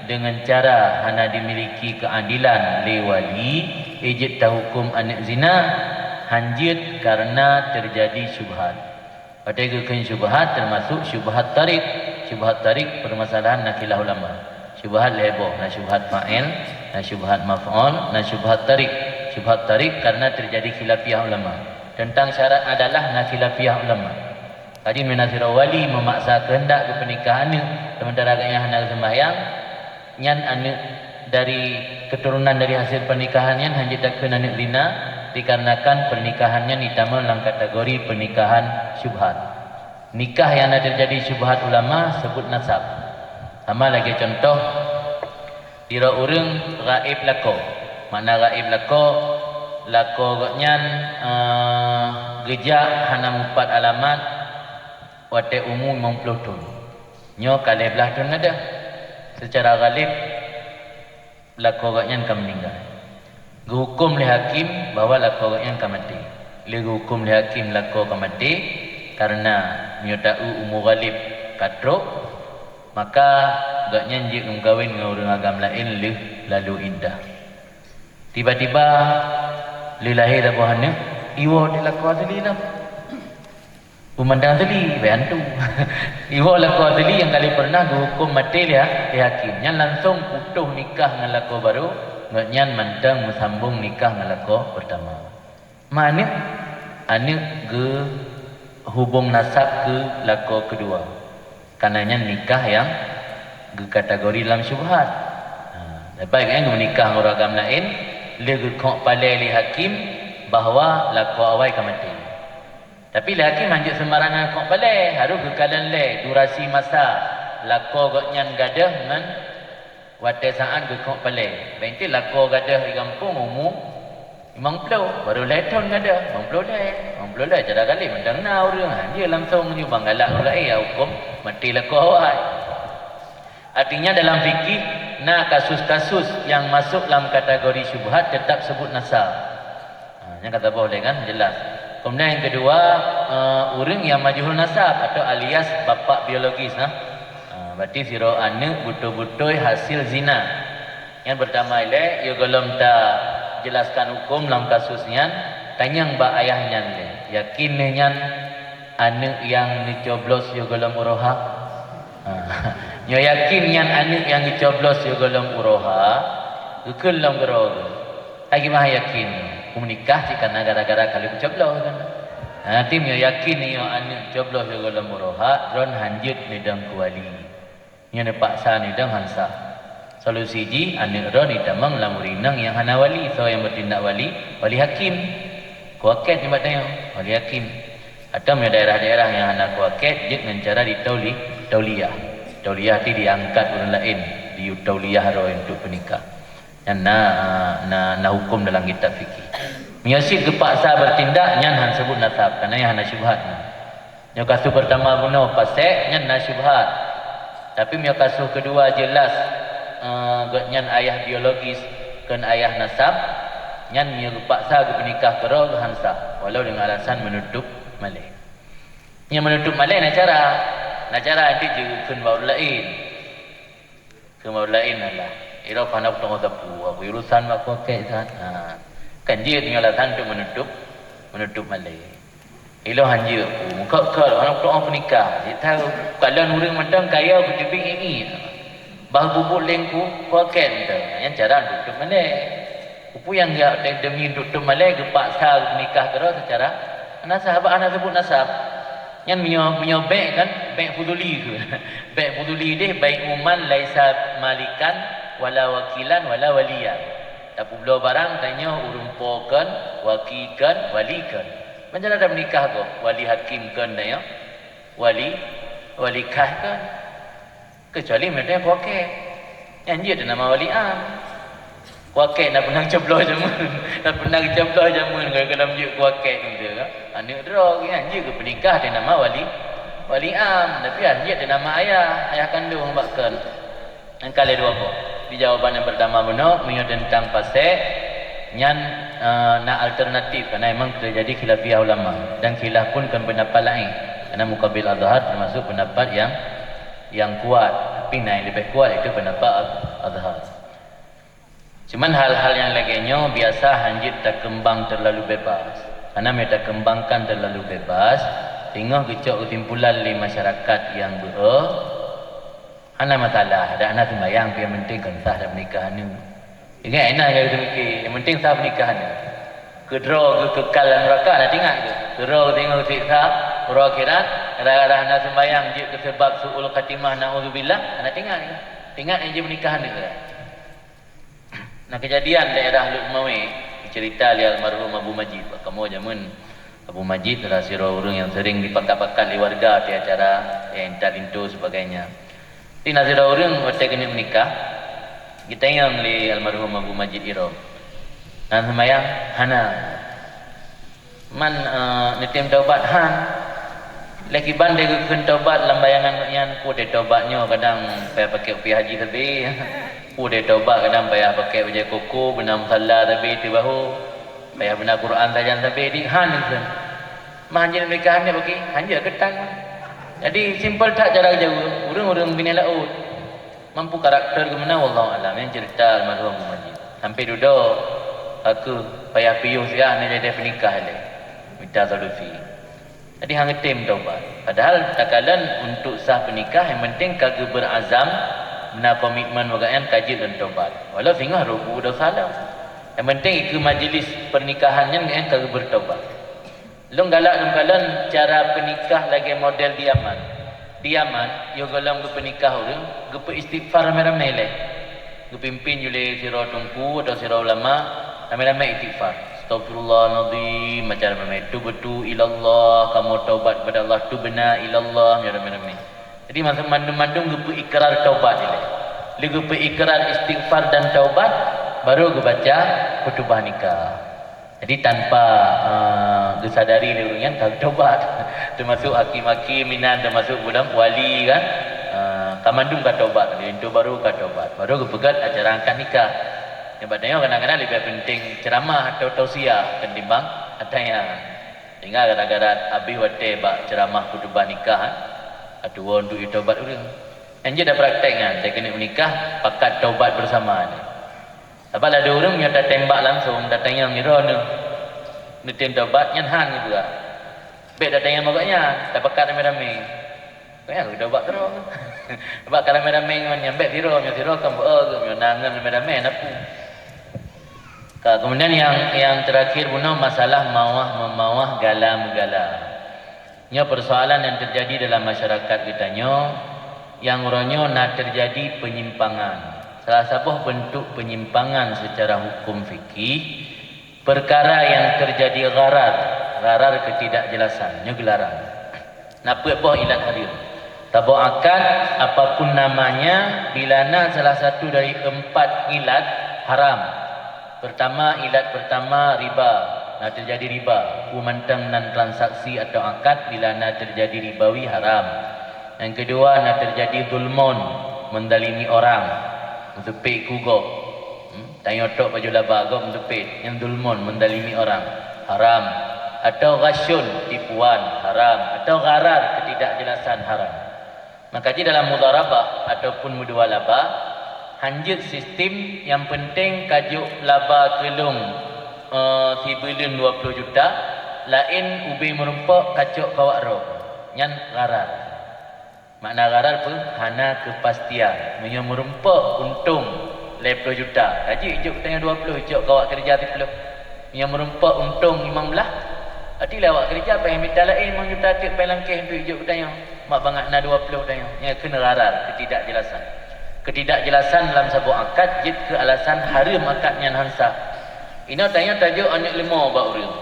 dengan cara hana dimiliki keadilan le wali ejit hukum anak zina hanjit karena terjadi syubhat. Pada kekan syubhat termasuk syubhat tarik. Syubhat tarik permasalahan nakilah ulama. Syubhat leboh, na syubhat fa'il, na syubhat maf'ul, na syubhat tarik. Syubhat tarik karena terjadi khilafiyah ulama. Tentang syarat adalah na khilafiyah ulama. Tadi menasirah wali memaksa kehendak ke pernikahan sementara agaknya hendak sembahyang nyan anak dari keturunan dari hasil pernikahannya hanya tak kena anak lina dikarenakan pernikahannya ditama dalam kategori pernikahan syubhat. Nikah yang ada terjadi syubhat ulama sebut nasab. Sama lagi contoh tira orang gaib lako. Makna gaib lako gaknyan gejak hana 4 alamat wate umum memplutun. Nyo kali belah tun ada. Secara galib lako gaknyan kam meninggal. Hukum oleh hakim bahawa lako gaknyan kam mati. Hukum oleh hakim lako kam mati karena nyotau umur galib katrok, maka gaknyan jik mengkawin dengan orang agam lain lalu indah. Tiba-tiba lahir dah buahnya, iwa dia lako asli lah. Pemandang tadi bantu. Iwa lako tadi yang kali pernah dihukum mati dia di hakim. Yang langsung putus nikah dengan lako baru, ngan mantang bersambung nikah dengan lako pertama. Mana anak ke hubung nasab ke lako kedua. Karenanya nikah yang kategori dalam syubhat. Baik kan menikah dengan orang agama lain, dia kok palai li hakim bahawa laku awai ke mati. Tapi li hakim anjuk sembarangan kok palai, harus kekalan le durasi masa laku goknyan gadah dengan watai saat kok palai. Baik tu laku gadah di kampung umur 50 baru letun gadah 50 le cara kali mendang na orang dia langsung menyumbang galak orang hukum mati laku awai. Artinya dalam fikih, kasus-kasus yang masuk dalam kategori syubhat tetap sebut nasab. Yang kata boleh kan, jelas. Kemudian yang kedua, orang yang majhul nasab atau alias bapa biologis. Berarti siro anak betul-betul hasil zina. Yang pertama ile, ia belum tak jelaskan hukum dalam kasusnya. Tanya mbak ayahnya le, yakinnya anak yang dicoblos ia belum uroha. Nyo yakin yang anak yang dicoblos yo golong uroha, kekelong geroga. Lagi mah yakin, menikah jika gara-gara kali dicoblos kan. Nanti nyo yakin yo anak coblos yo golong uroha, dron hanjut nidang kuali. Nyo ne paksa nidang hansa. Solusi ji anak ron idamang lamurinang yang hana wali, so yang bertindak wali hakim. Kuaket ni batanya, wali hakim. Atau daerah-daerah yang hana kuaket, jik dengan cara tauliyah. Tauliyah itu diangkat orang lain di tauliyah untuk penikah. Yang na hukum dalam kitab fikih. Miasid kepaksa bertindak nyan han sebut nasab karena yang hana syubhat. Yang kasus pertama bunuh pasek nyan na syubhat. Tapi yang kasus kedua jelas nyan ayah biologis kan ayah nasab nyan yang kepaksa bernikah kerol hansa walau dengan alasan menutup malai. Yang menutup malai nak cara nanti juga kun baru lain. Kun baru lain adalah ira panak tong tapu apa urusan apa kek kan. Kan dia tinggal alasan untuk menutup malai. Ilo hanja muka anak tong pernikah. Dia tahu kalau orang mandang kaya kutiping ini. Bah bubuk lengku poket tu. Yang cara tutup malai. Upu yang dia demi tutup malai kepaksa menikah terus secara anak sebut nasab. Yang menyobek kan baik fuduli ke baik fuduli deh baik uman laisa malikan wala wakilan wala waliyan tapi belah barang tanya urumpokan wakikan walikan macam ada menikah kau wali hakim kan tanya wali kah kan kecuali mereka kuake yang dia ada nama wali am kuake nak pernah cebloh jamun nak pernah cebloh jamun kalau dalam dia kuake gitu kan anak drog yang dia ke penikah ada nama wali am tapi dia ada nama ayah kandung bakal yang kali dua kok di jawapan yang pertama benar tentang pasek nyan na alternatif karena memang terjadi khilafiyah ulama dan khilaf pun kan pendapat lain karena mukabil azhar termasuk pendapat yang kuat tapi yang lebih kuat itu pendapat azhar. Cuman hal-hal yang lainnya biasa hanjit tak kembang terlalu bebas. Karena mereka kembangkan terlalu bebas, sehingga kecok kesimpulan di masyarakat yang hana masalah, ada anak sembahyang, yang penting kan sah dan pernikahan ni. Ingat enak kalau kita fikir, yang penting sah pernikahan ni. Kedra kekal dan neraka, nak ingat ke? Kedra tengok siksa, orang akhirat, kadang-kadang anak sembahyang, jika sebab su'ul khatimah, na'udzubillah, nak ingat ke? Ingat yang je pernikahan ni ke? Nah kejadian daerah Lukmawi cerita li almarhum Abu Majid. Kamu jamun Abu Majid adalah orang yang sering dipakai-pakai oleh warga di acara yang intu sebagainya. Di nazira orang waktu kena menikah, kita yang li almarhum Abu Majid iro. Dan semayang hana man netim taubat han. Lagi bandai ke taubat dalam bayangan yang ku de taubatnya kadang pakai pi haji tapi udah taubat kadang payah pakai baju koko benar salah tapi di bahu payah benar Quran saja tapi di han itu manjil mereka hanya bagi hanya ketang jadi simple tak jarak jauh orang-orang bini laut mampu karakter ke mana wallahu alam yang cerita almarhum Majid sampai duduk aku payah piyuh sia ni jadi pernikah le minta solusi jadi hang tim taubat padahal takalan untuk sah pernikah yang penting kagak berazam benar komitmen bagaimana kaji dan taubat. Walau sehingga ruku dah salah. Yang penting ikut majlis pernikahannya dengan kagak bertaubat. Long galak cara pernikah lagi model diaman. di Yaman yo golong ke penikah orang ke istighfar ramai-ramai leh ke pimpin jule sira tungku atau sira ulama ramai-ramai istighfar astagfirullahalazim macam ramai tubtu ilallah kamu taubat kepada Allah tubna ilallah ramai-ramai jadi masa mandum-mandum ke ikrar taubat ni leh ke ikrar istighfar dan taubat baru ke baca khutbah nikah. Jadi tanpa disadari lirungan tak tobat. Termasuk hakim-hakim minan termasuk budak wali kan. Kamandum ka tobat, itu baru ka tobat. Baru kepegat acara akad nikah. Yang badanya kadang-kadang lebih penting ceramah atau tausiah ketimbang adanya. Sehingga gara-gara abi wate bak ceramah khutbah nikah aduh untuk tobat urang. Anjir dah prakteknya, saya kena menikah pakat tobat bersama ni. Apa ada orang yang dah tembak langsung datang yang ngira ni nutin tobat nyanhan gitu lah. Baik datang yang makanya tak pakat ramai-ramai. Kaya aku tobat terus. Sebab kalau ramai-ramai nyambek tiro kan nangan ramai-ramai napu. Kemudian yang terakhir punya masalah mawah gala-megala. Ini persoalan yang terjadi dalam masyarakat kita yang orangnya nak terjadi penyimpangan. Salah satu bentuk penyimpangan secara hukum fikih perkara yang terjadi gharar ketidakjelasan gelaran. Napa boh ilat hadir tabo akad apapun namanya bilana salah satu dari 4 ilat haram. Ilat pertama riba, nak terjadi riba kumantang nan transaksi atau akad bilana terjadi ribawi haram. Yang kedua nak terjadi zulmun mendalimi orang mentepik kugok tanya tok baju laba gok mentepik yang dulmun mendalimi orang haram atau ghasyun tipuan haram atau gharar ketidakjelasan haram. Maka di dalam mudharabah ataupun mudawalabah hanjit sistem yang penting kajuk laba kelung sibulun 20 juta lain ubi merumpak kacuk kawak roh nyan gharar. Makna gharar pun hana kepastian. Menyo merumpak untung 20 juta. Haji ijuk tanya 20, ijuk kawak kerja 30. Menyo merumpak untung 15. Artilah awak kerja apa yang minta lain 5 juta tik pai langkah untuk ijuk tanya. Mak bangat na 20 tanya. Nya kena gharar, ketidakjelasan. Ketidakjelasan dalam sebuah akad jid ke alasan haram akadnya hansa. Ina tanya tajuk anak lima ba urang.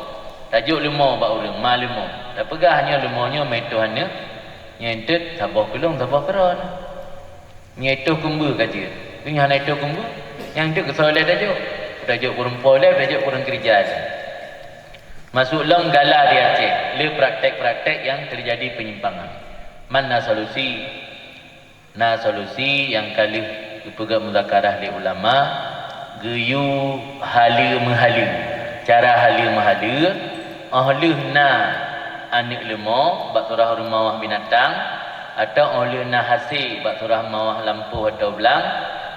Tajuk lima ba urang, ma lima. Dah pegah hanya limanya mai Tuhana. Nyentet sabah kelong sabah keran. Nyeto kumbu kata. Tu yang neto kumbu. Yang tu kesolat tajuk perempuan le tajuk kurang kerja. Masuk long gala di Aceh. Le praktek-praktek yang terjadi penyimpangan. Mana solusi? Nah solusi yang kali dipegang muzakarah oleh ulama geyu halu mahalu. Cara halu mahalu ahluh na anik lemo bak surah rumah binatang atau oleh nahasi bak surah mawah lampu atau belang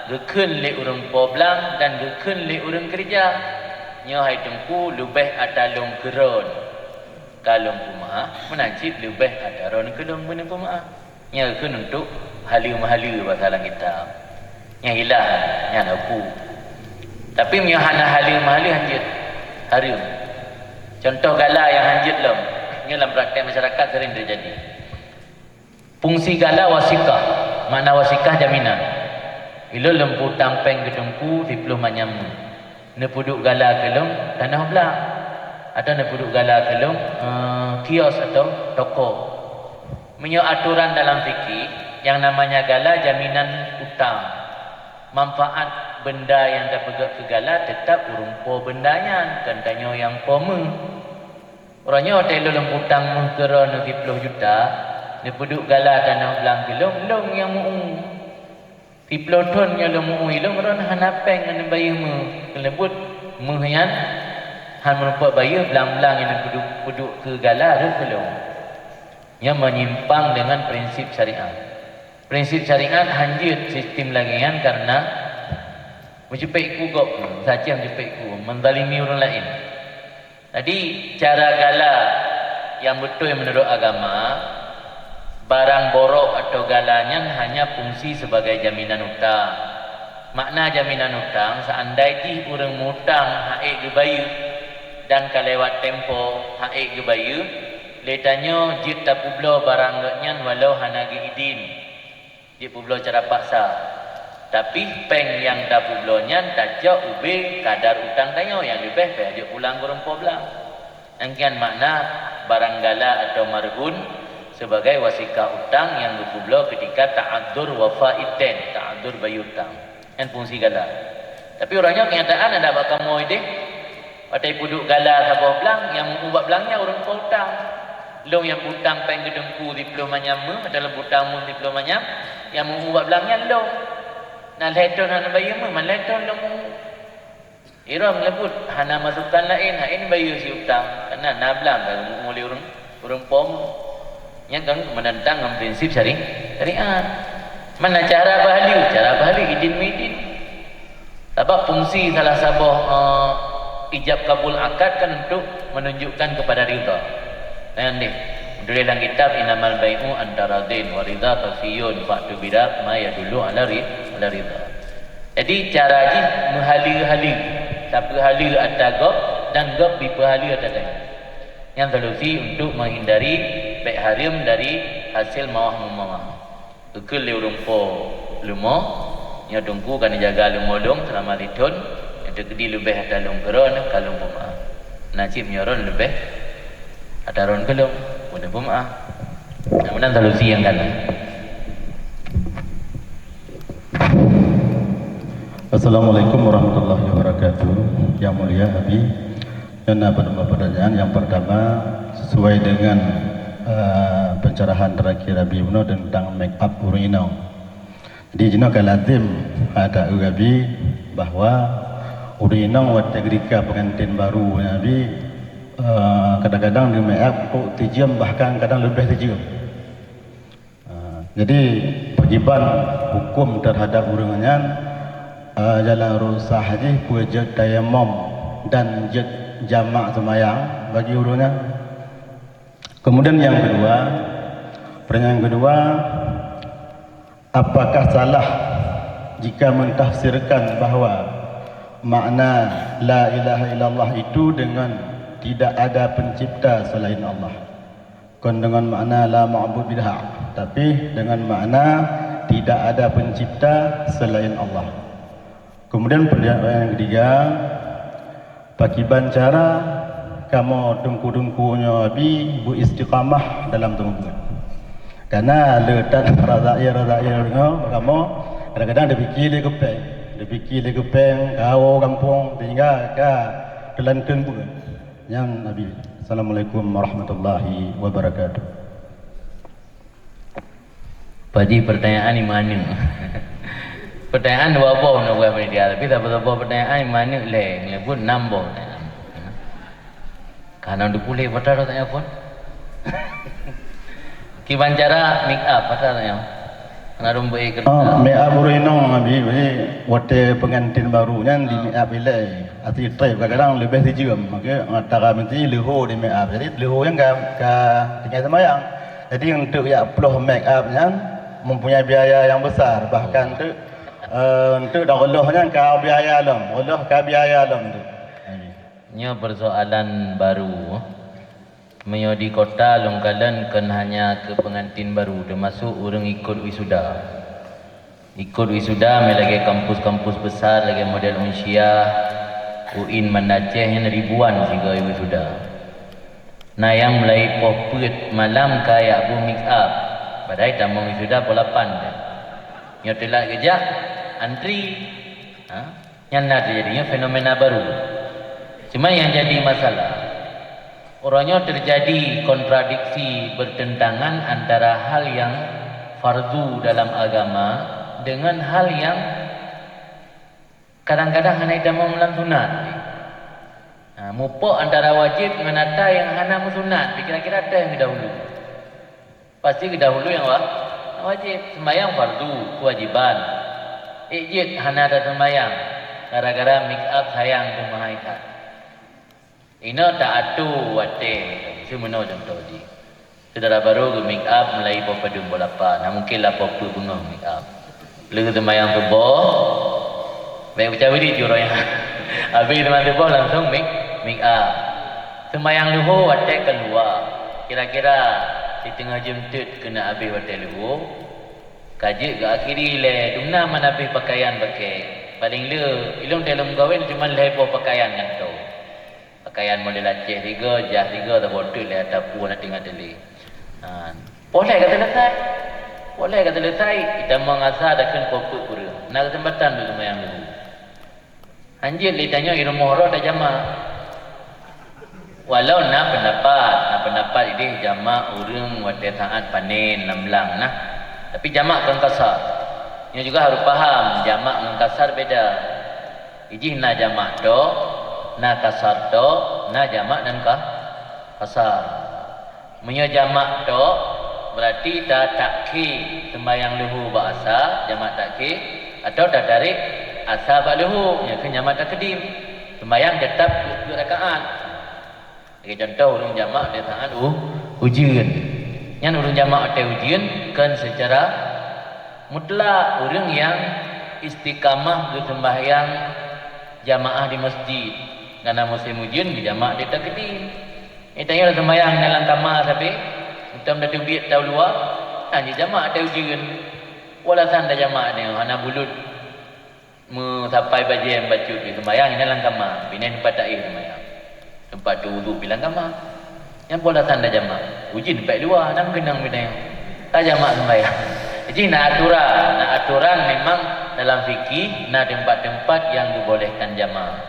gekun le urang po belang dan gekun le urang kerja nyo hai tengku lebih atalung keron kalung puma menajib lebih ataron kelung benda puma nya gekun untuk halu-halu bahasa dalam kitab nya hilang nya aku tapi mio hana halu-halu hanjit harum contoh gala yang hanjit lom ini dalam praktek masyarakat sering terjadi. Fungsi gala wasikah. Makna wasikah jaminan. Bila lempu tampeng gedungku di peluh manyamu. Nepuduk gala kelung tanah belah. Atau nepuduk gala kelung kios atau toko. Menyo aturan dalam fikih yang namanya gala jaminan utang. Manfaat benda yang dapat ke gala tetap urumpo bendanya. Kantanya yang pome. Orangnya hotel dalam hutang mengkera 70 juta, dia peduk gala tanah belang long yang muung. 30 ton yang muung ilong orang hanapeng dengan bayi kelebut menghian han merupakan bayi belang-belang yang peduk ke gala tu kelong. Yang menyimpang dengan prinsip syariat. Prinsip syariat hanjut sistem lagian karena menjepit kugok saja menjepit ku mendalimi orang lain. Jadi cara gala yang betul menurut agama barang borok atau galanya hanya fungsi sebagai jaminan utang. Makna jaminan utang seandainya orang mutang haik gebayu dan kalewat tempo haik gebayu Letanya jit tak publo barang nyan walau hanagi idin. Jit publo cara paksa. Tapi peng yang tak publo nyan tajak ube kadar utang tayo yang lebih dia pulang kurang poblang. Angkian makna barang gala atau marhun sebagai wasikah utang yang dipublo ketika ta'adzur wafa'iddin, ta'adzur bayutang. Yang fungsi gala. Tapi orangnya kenyataan ada bakal mau ide. Patai puduk gala sabah belang yang ubat belangnya orang utang. Long yang utang peng gedengku diplomanya adalah utangmu diplomanya yang ubat belangnya long. Nah leton hana bayar man leton long. Iram lebut hana masukkan lain, ini bayar si utang. Karena nablang kalau mulai orang pom yang kan menentang prinsip syariat. Mana cara bahali idin midin. Sebab fungsi salah sabah ijab kabul akad kan untuk menunjukkan kepada ridha. Dan ni dalam kitab Inamal Bai'u antara din wa ridha tafiyun fa'tu bidak ma yadullu ala ridha. Jadi cara ni mehali-hali siapa hali atas gop dan gop dipehali atas dia. Yang solusi untuk menghindari baik harim dari hasil mawah-mawah. Kekal le rumpo lumo nya tungku kan jaga lumolong selama litun itu gedi lebih ada lung keron kalau pemaaf. Najib nyoron lebih ada ron kelong mudah pemaaf. Namun solusi yang kanan. Assalamualaikum warahmatullahi wabarakatuh. Yang mulia Abi, dan pertanyaan yang pertama sesuai dengan pencerahan terakhir Abi Uno tentang make up urinau. Di jino kalatim ada Abi bahwa urinau waktu ketika pengantin baru Abi kadang-kadang di make up tajam bahkan kadang lebih tajam. Jadi kewajiban hukum terhadap uringan jalan rusah haji wajib tayamum dan jamak semayang bagi urunya. Kemudian yang kedua, pertanyaan kedua, apakah salah jika mentafsirkan bahawa makna la ilaha illallah itu dengan tidak ada pencipta selain Allah, bukan dengan makna la ma'bud bid'ah, tapi dengan makna tidak ada pencipta selain Allah. Kemudian pertanyaan yang ketiga, bagaimana cara kamu dengku-dengkunya Abi bu istiqamah dalam tunggu? Karena letak razair kamu kadang-kadang dia fikir le kepeng, kau kampung tinggal ke Kelantan pun. Yang Nabi. Assalamualaikum warahmatullahi wabarakatuh. Padi pertanyaan di mana? Pertanyaan dua boh nak buat dia, tapi tak betul pertanyaan mana le pun nambah. Karena du pulih pada tanya pun. Kiban cara make up pada tanya. Karena rumbai kerja. Make up urinong Abi, waktu pengantin barunya di make up ile. Ati try kadang lebih sejam. Maka antara mesti leho di make up. Jadi leho yang ke tinggal semayang. Jadi untuk ya upload make upnya mempunyai biaya yang besar, bahkan untuk dah Allahnya kau biaya alam, Allah kau biaya alam tu. Nya persoalan baru. Menyo di kota Longkalan kan hanya ke pengantin baru, termasuk orang ikut wisuda. Ikut wisuda melagi kampus-kampus besar lagi model Unsyah, UIN Aceh yang ribuan sehingga wisuda. Nah yang mulai poput malam kaya bu make up. Padahal tamu wisuda polapan. Nya telak kejak antri. Yang nak terjadinya fenomena baru. Cuma yang jadi masalah, orangnya terjadi kontradiksi bertentangan antara hal yang fardu dalam agama dengan hal yang kadang-kadang hanya tidak mau melang sunat. Mupuk antara wajib dengan ada yang hanya sunat. Kira-kira ada yang dahulu. Pasti dahulu yang wajib. Sembahyang fardu, kewajiban. Ijid hanya ada sembahyang. Gara-gara make up sayang tu mahaikat. Ini tak atu wate. Semua contoh di. Saudara baru ke make up mulai popadung bolapa. Nah mungkinlah popa bunga make up. Lalu sembahyang subuh. Baik macam ini curang. Habis teman subuh langsung make up. Sembahyang luhur wate keluar. kira-kira si tengah jemput kena habis hotel luhur. Kaji ke akhiri le dumna mana habis pakaian pakai. Paling le ilung dalam kahwin cuma lepo pakaian kan tu. Pakaian model Aceh 3, jas 3 tak bodoh le atapu nak tinggal deli. Boleh kata selesai. Boleh kata selesai. Kita mengasah dah kan pokok pura. Nak kesempatan tu sembahyang dulu. Anjir li tanya ilmu hara dah jamaah. Walau nak pendapat ini jamaah urang wate taat panen lamlang nah. Tapi jamaah kan kasar. Ini juga harus faham jamaah dengan kasar beda. Iji na jamaah do, na kasar do, na jamaah dan kasar. Menyo jamaah do berarti dah takki sembahyang luhur bahasa jamaah takki atau dah tarik asa ba luhur nya ke jamaah takdim. Sembahyang tetap 2 rakaat. Bagi contoh urang jamaah dia taat ujian. Yang urang jamaah ada ujian kan secara mutlak orang yang istiqamah bersembahyang jamaah di masjid. Karena musim ujian jamaah dia takdim. Tanya sembahyang dalam kamar tapi kita dah tubik tahu luar. Hanya jamaah ada ujian. Walasan dah jamaah ni hana bulut sampai bajian bacut di sembahyang dalam kamar. Bina tempat takhir sembahyang. Tempat tu wuduk bilang kamar. Yang bola tanda jamaah. Uji tempat luar nak kenang bina. Tak jamaah sembahyang. Jadi nak aturan memang dalam fikih nak tempat-tempat yang dibolehkan jamaah.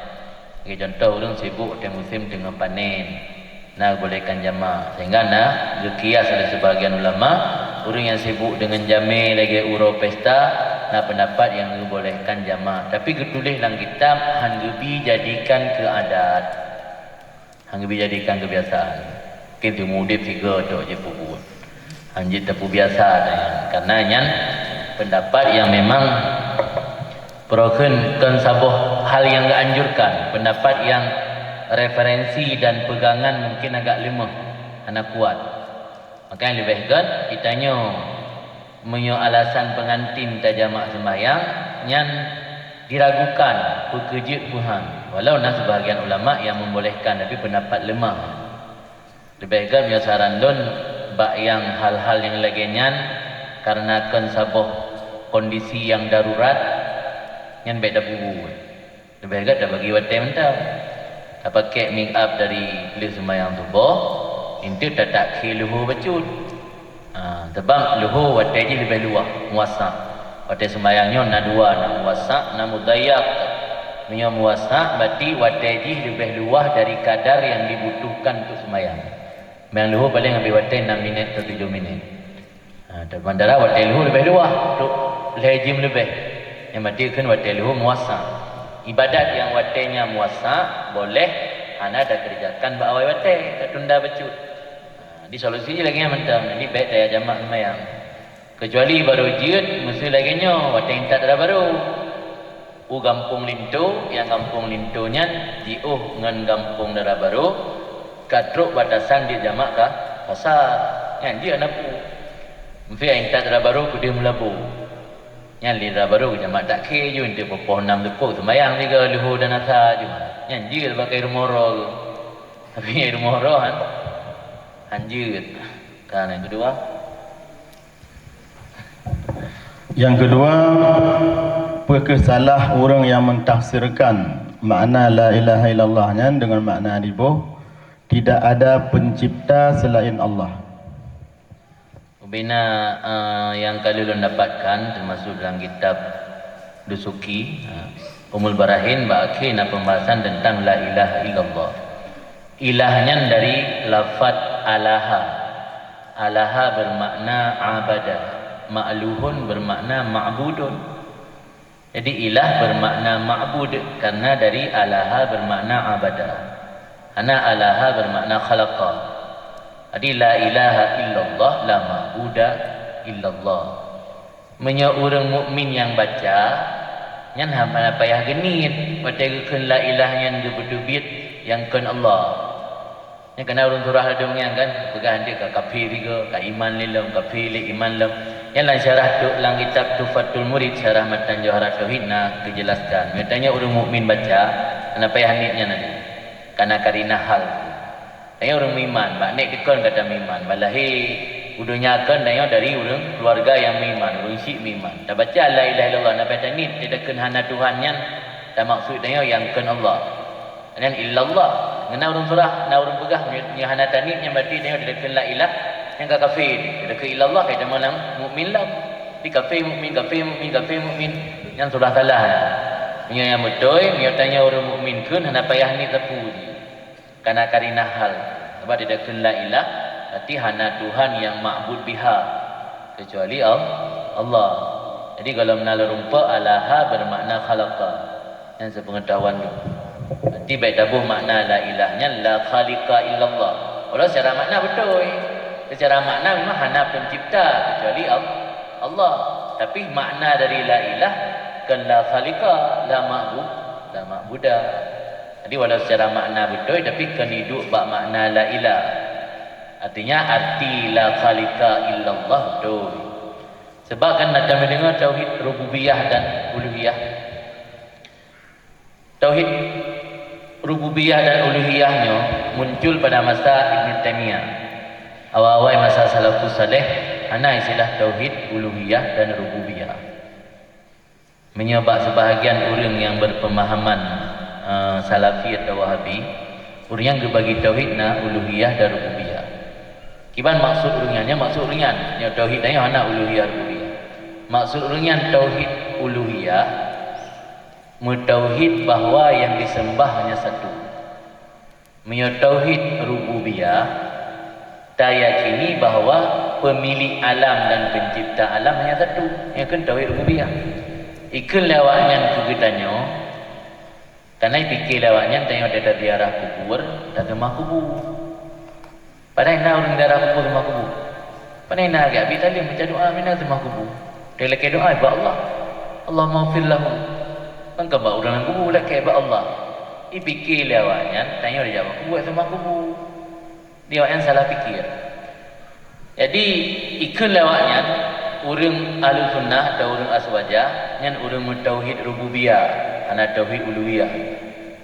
Bagi contoh orang sibuk di musim tengah panen. Nak bolehkan jamaah. Sehingga nak dikias oleh sebahagian ulama, orang yang sibuk dengan jamil lagi urau pesta, nak pendapat yang dibolehkan jamaah. Tapi ketulis dalam kitab hanggebi jadikan ke adat. Hanggebi jadikan kebiasaan. Kita mudip 3 tu je puput. Anjit tapu biasa dah. Karena yang pendapat yang memang peroken kan sabuh hal yang dianjurkan, pendapat yang referensi dan pegangan mungkin agak lemah, anak kuat. Maka yang lebih kan ditanya menyo alasan pengantin tajamak sembahyang yang diragukan pekerja Tuhan. Walau nak sebahagian ulama yang membolehkan tapi pendapat lemah. Lebih kan menyo saran don bak yang hal-hal yang lagian karena kan sabuh kondisi yang darurat yang beda bubu. Lebih kan dah bagi wate mentah. Tak pakai make up dari kulit sembahyang subuh, inti tak luhur bacut. Sebab luhur wate je lebih luah, muasa. Wate sembahyangnya nak 2, nak muasa, nak mudayak. Punya muasa berarti wate je lebih luah dari kadar yang dibutuhkan untuk sembahyang. Sembahyang luhur paling ambil wate 6 minit atau 7 minit. Dan bandara wate luhur lebih luah, untuk lejim lebih. Yang berarti kan wate luhur muasa. Ibadat yang watenya muasa boleh anda dah kerjakan bawai wate tak tunda bacut. Di solusi lagi yang mentang jadi baik daya jamak sembahyang. Kecuali baru jiut mesti lagi nyo wate intat dah baru. Gampung Lintu yang Kampung Lintunya jiuh ngan Kampung Darah Baru katruk batasan di jamak kah pasar. Yang dia napu. Mesti intat Darah Baru kudu melabu. Yang lira baru jamak tak ke je untuk berpoh 6 tepuk sembahyang 3 luhur dan asar je. Yang jil pakai rumoro tu. Tapi rumoro kan anjir. Kan yang kedua. Yang kedua, perkesalah orang yang mentafsirkan makna la ilaha illallahnya dengan makna adibuh tidak ada pencipta selain Allah. Bina yang kali ulun dapatkan termasuk dalam kitab Dusuki Umul Barahin baki na pembahasan tentang la ilaha illallah. Ilahnya dari lafaz alaha. Alaha bermakna abada, ma'luhun bermakna ma'budun. Jadi ilah bermakna ma'bud karena dari alaha bermakna abada. Ana alaha bermakna khalaqa. Jadi la ilaha illallah la ma'buda illallah. Menyo orang mukmin yang baca nyan hamba payah genit pada la ilaha yang gebedubit yang kan Allah. Yang kena urun surah ada mengiang kan pegang dia ke kafir ke iman lilam kafir li iman lam. Yang lain syarah tu lang kitab Tufatul Murid syarah matan Jawharat Tauhid nak dijelaskan. Katanya orang mukmin baca kena payah niatnya nanti. Karena karina hal. Tanya orang miman, maknik dikon kata miman. Balahi udunya akan tanya dari orang keluarga yang miman, orang syik miman. Dah baca la ilaha illallah nabi tani tidak ken hana Tuhan yang dah maksud tanya yang ken Allah. Dan illallah. Ngena orang surah, na orang pegah nya hana tani yang berarti tanya tidak ken la ilah yang kafir. Tidak ke illallah kata malam mukmin lah. Di kafir mukmin yang sudah salah. Nya yang betul, nya tanya orang mukmin kun hana payah ni tepu. Karena karina hal sebab tidak la ilah berarti hana Tuhan yang ma'bud biha kecuali Allah. Jadi kalau menala rupa alaha bermakna khalaqa yang sepengetahuan tu. Berarti baik tabuh makna la ilahnya la khaliqa illallah. Kalau secara makna betul. Secara makna memang hana pencipta kecuali Allah. Tapi makna dari la ilah kan la khaliqa la ma'budah. Jadi walau secara makna betul tapi kan hidup bak makna la ilah. Artinya arti la khaliqa illallah betul. Sebab kan nak kami dengar tauhid rububiyah dan uluhiyah. Tauhid rububiyah dan uluhiyahnya muncul pada masa Ibn Taimiyah. Awal-awal masa salafus saleh ana istilah tauhid uluhiyah dan rububiyah. Menyebab sebahagian orang yang berpemahaman Salafi atau Wahabi orang yang berbagi tauhid na uluhiyah dan rububiyah. Kiban maksud orangnya maksud orangnya yang tauhid dan hana uluhiyah rububiyah. Maksud orangnya tauhid uluhiyah mentauhid bahawa yang disembah hanya satu. Tauhid rububiyah tak yakini bahawa pemilik alam dan pencipta alam hanya satu. Yang kan tauhid rububiyah. Ikut lewatnya kegetanya karena fikir lewatnya tanya ada ziarah kubur, tak temah kubur. Padahal nak orang ziarah kubur temah kubur. Padahal nak agak habis tadi baca doa mina temah kubur. Dia lagi doa ba Allah. Allah maghfir lahu. Kan ba orang kubur lagi ba Allah. Fikir lewatnya tanya dia jawab kubur temah kubur. Dia yang salah fikir. Jadi ikut lewatnya orang ahli sunnah atau orang aswajah yang orang mentauhid rububiyah. Ana tauhid uluhiyah.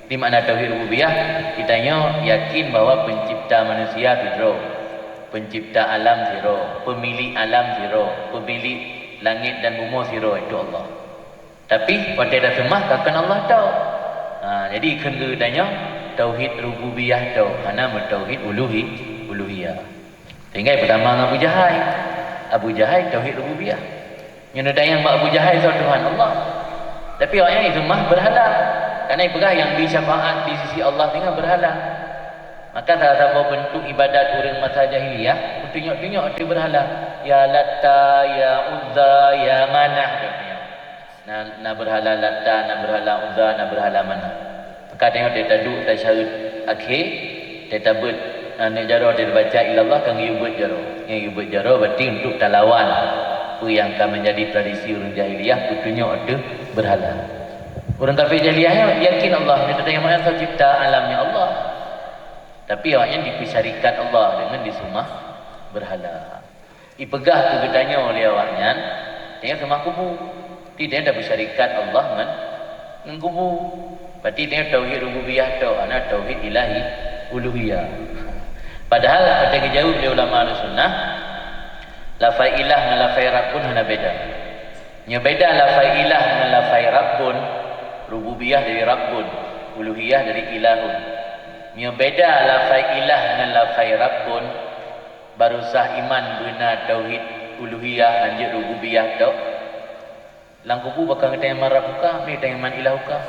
Di makna tauhid rububiyah kitanya yakin bahawa pencipta manusia zero, pencipta alam zero, pemilik alam zero, pemilik langit dan bumi zero itu Allah. Tapi pada dah semah takkan Allah tahu. Jadi kendanya tauhid rububiyah tahu, ana tauhid uluhiyah. Tinggal pertama Abu Jahal. Abu Jahal tauhid rububiyah. Yang ada yang Abu Jahal itu Tuhan Allah. Tapi orang itu mah berhala. Karena ipegah yang disyafaat di sisi Allah dengan berhala. Maka salah satu bentuk ibadat orang masa jahiliyah, tunjuk-tunjuk dia berhala. Ya Latta, ya Uzza, ya Manah. Nak berhala Latta, nak berhala Uzza, nak berhala Manah. Maka tengok dia taduk tasyahud akhir, dia tabut nak jaro dia baca ilallah kan yubut jaro. Yang yubut jaro berarti untuk talawan. Apa yang akan menjadi tradisi orang jahiliyah putunya ada berhala. Orang kafir jahiliyah yakin Allah dia yang maha pencipta alamnya Allah. Tapi awaknya dipisarikan Allah dengan disumah berhala. Ipegah tu gedanya oleh awaknya dia sama kubur. Tidak ada pisarikan Allah dengan kubur. Berarti dia tauhid rububiyah tu, ana tauhid ilahi uluhiyah. Padahal pada jauh oleh ulama Ahlussunnah lafai ilah dengan lafai rabbun hanya beda. Yang beda lafai ilah dengan lafai rabbun, rububiyah dari rabbun, uluhiyah dari ilahun. Yang beda lafai ilah dengan lafai rabbun, baru sah iman benar tauhid uluhiyah lanjut rububiyah tu. Langkubu bakal kita yang marabuka, ni kita yang man ilahuka.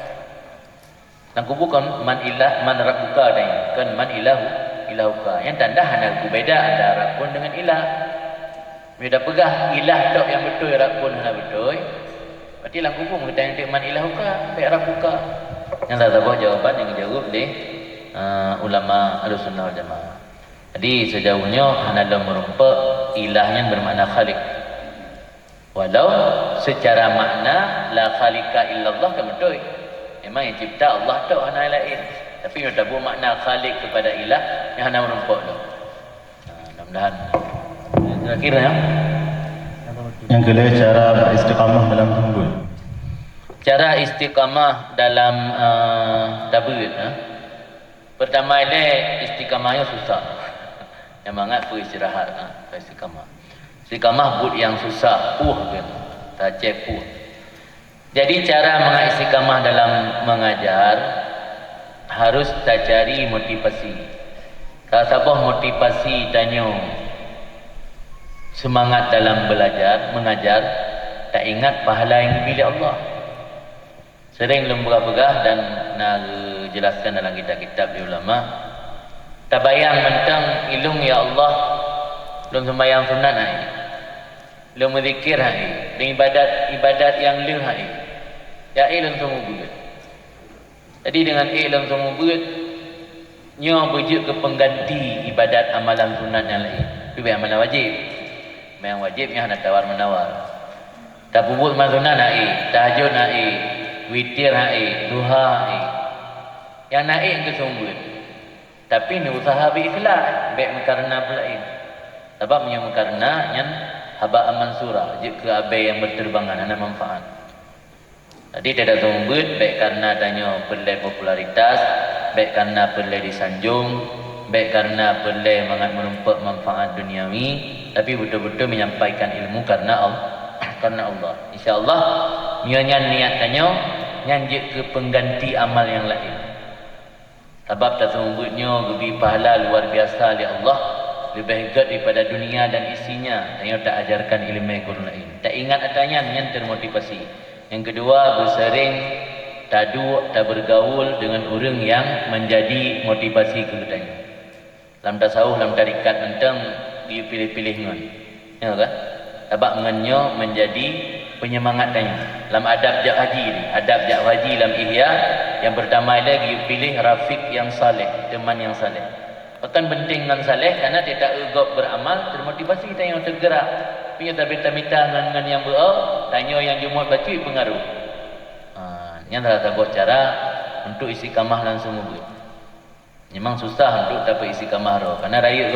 Langkubu kan man ilah, man rabuka tanya, kan man ilahuka. Yang tanda hanya beda antara rabbun dengan ilah. Bila pegah ilah tok yang betul rabbun hana betul. Berarti lang hukum kita yang man ilahuka, baik rabbuka. Yang tak tahu jawaban yang dijawab oleh ulama Ahlussunnah wal Jamaah. Jadi sejauhnya hana dalam merumpa ilahnya bermakna khaliq. Walau secara makna la khaliqa illallah kan betul. Memang yang cipta Allah tok hana lain. Tapi yang tak makna khaliq kepada ilah yang hana merumpa tu. Mudah-mudahan kira-kira ya. Yang kedua cara beristiqamah dalam tunggul. Cara istiqamah dalam dabut Pertama ini istiqamahnya susah. Yang mangat pun istirahat istiqamah. Istiqamah but yang susah, kan. Tak cepu. Jadi cara mengistiqamah dalam mengajar harus tak cari motivasi. Kalau sabah motivasi tanya semangat dalam belajar, mengajar, tak ingat pahala yang dipilih Allah. Sering lembagah-begah dan nak jelaskan dalam kitab-kitab di ulama. Tak bayang mentang ilung ya Allah, belum sembahyang sunat hai. Belum berzikir hai, dan ibadat yang leh hai. Ya ilmu semua berat. Jadi dengan ilmu semua berat, nyo berjuk ke pengganti ibadat amalan sunat yang lain. Itu amalan wajib. Yang wajibnya nak tawar menawar. Tak bubut sunat hai, tahajud hai, witir hai, duha hai. Yang naik ke sumber. Tapi ni usaha berikhlas, baik karena pelain. Sebab yang karena yang haba mansura, jika abai yang berterbangan ada manfaat. Jadi tidak sumber baik karena adanya pelai popularitas, baik karena pelai disanjung, baik karena pelai menumpak manfaat duniawi, tapi betul-betul menyampaikan ilmu karena Allah. Karena Allah. Insya-Allah nyanyian niatannya nyanjik ke pengganti amal yang lain. Sebab tak sesungguhnya lebih pahala luar biasa oleh Allah, lebih hebat daripada dunia dan isinya. Dan tak ajarkan ilmu guru lain. Tak ingat adanya yang termotivasi. Yang kedua, bersering tak bergaul dengan orang yang menjadi motivasi kepadanya. Dalam tasawuf, dalam tarikat mentang dia pilih-pilih ngan. Ya kan? Sebab ngannya menjadi penyemangat tanya. Dalam adab jak haji ni, adab jak haji dalam ihya, yang pertama lagi pilih rafiq yang saleh, teman yang saleh. Bahkan penting dengan saleh karena dia tak egop beramal, termotivasi tanya yang tergerak. Punya tabita-mita dengan yang berau, tanya yang jumut baca pengaruh. Yang adalah sebuah cara untuk istiqamah langsung ubud. Memang susah untuk dapat istiqamah roh karena raya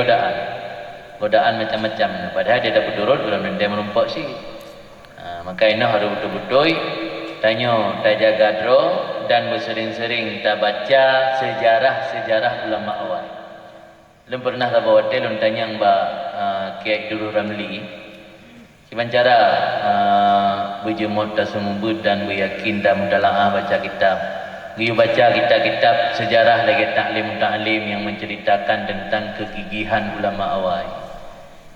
godaan macam-macam. Padahal dia dah berdurut belum dia merumpak sih. Maka ini harus betul-betul tanya, tak jaga dro dan bersering-sering tak baca sejarah ulama awal. Belum pernah tak bawa telon tanya Mbak Kiai Dulu Ramli. Gimana cara berjemut tasumubud dan beryakin dan mudalaah baca kitab. Dia baca kitab-kitab sejarah lagi taklim yang menceritakan tentang kegigihan ulama awal.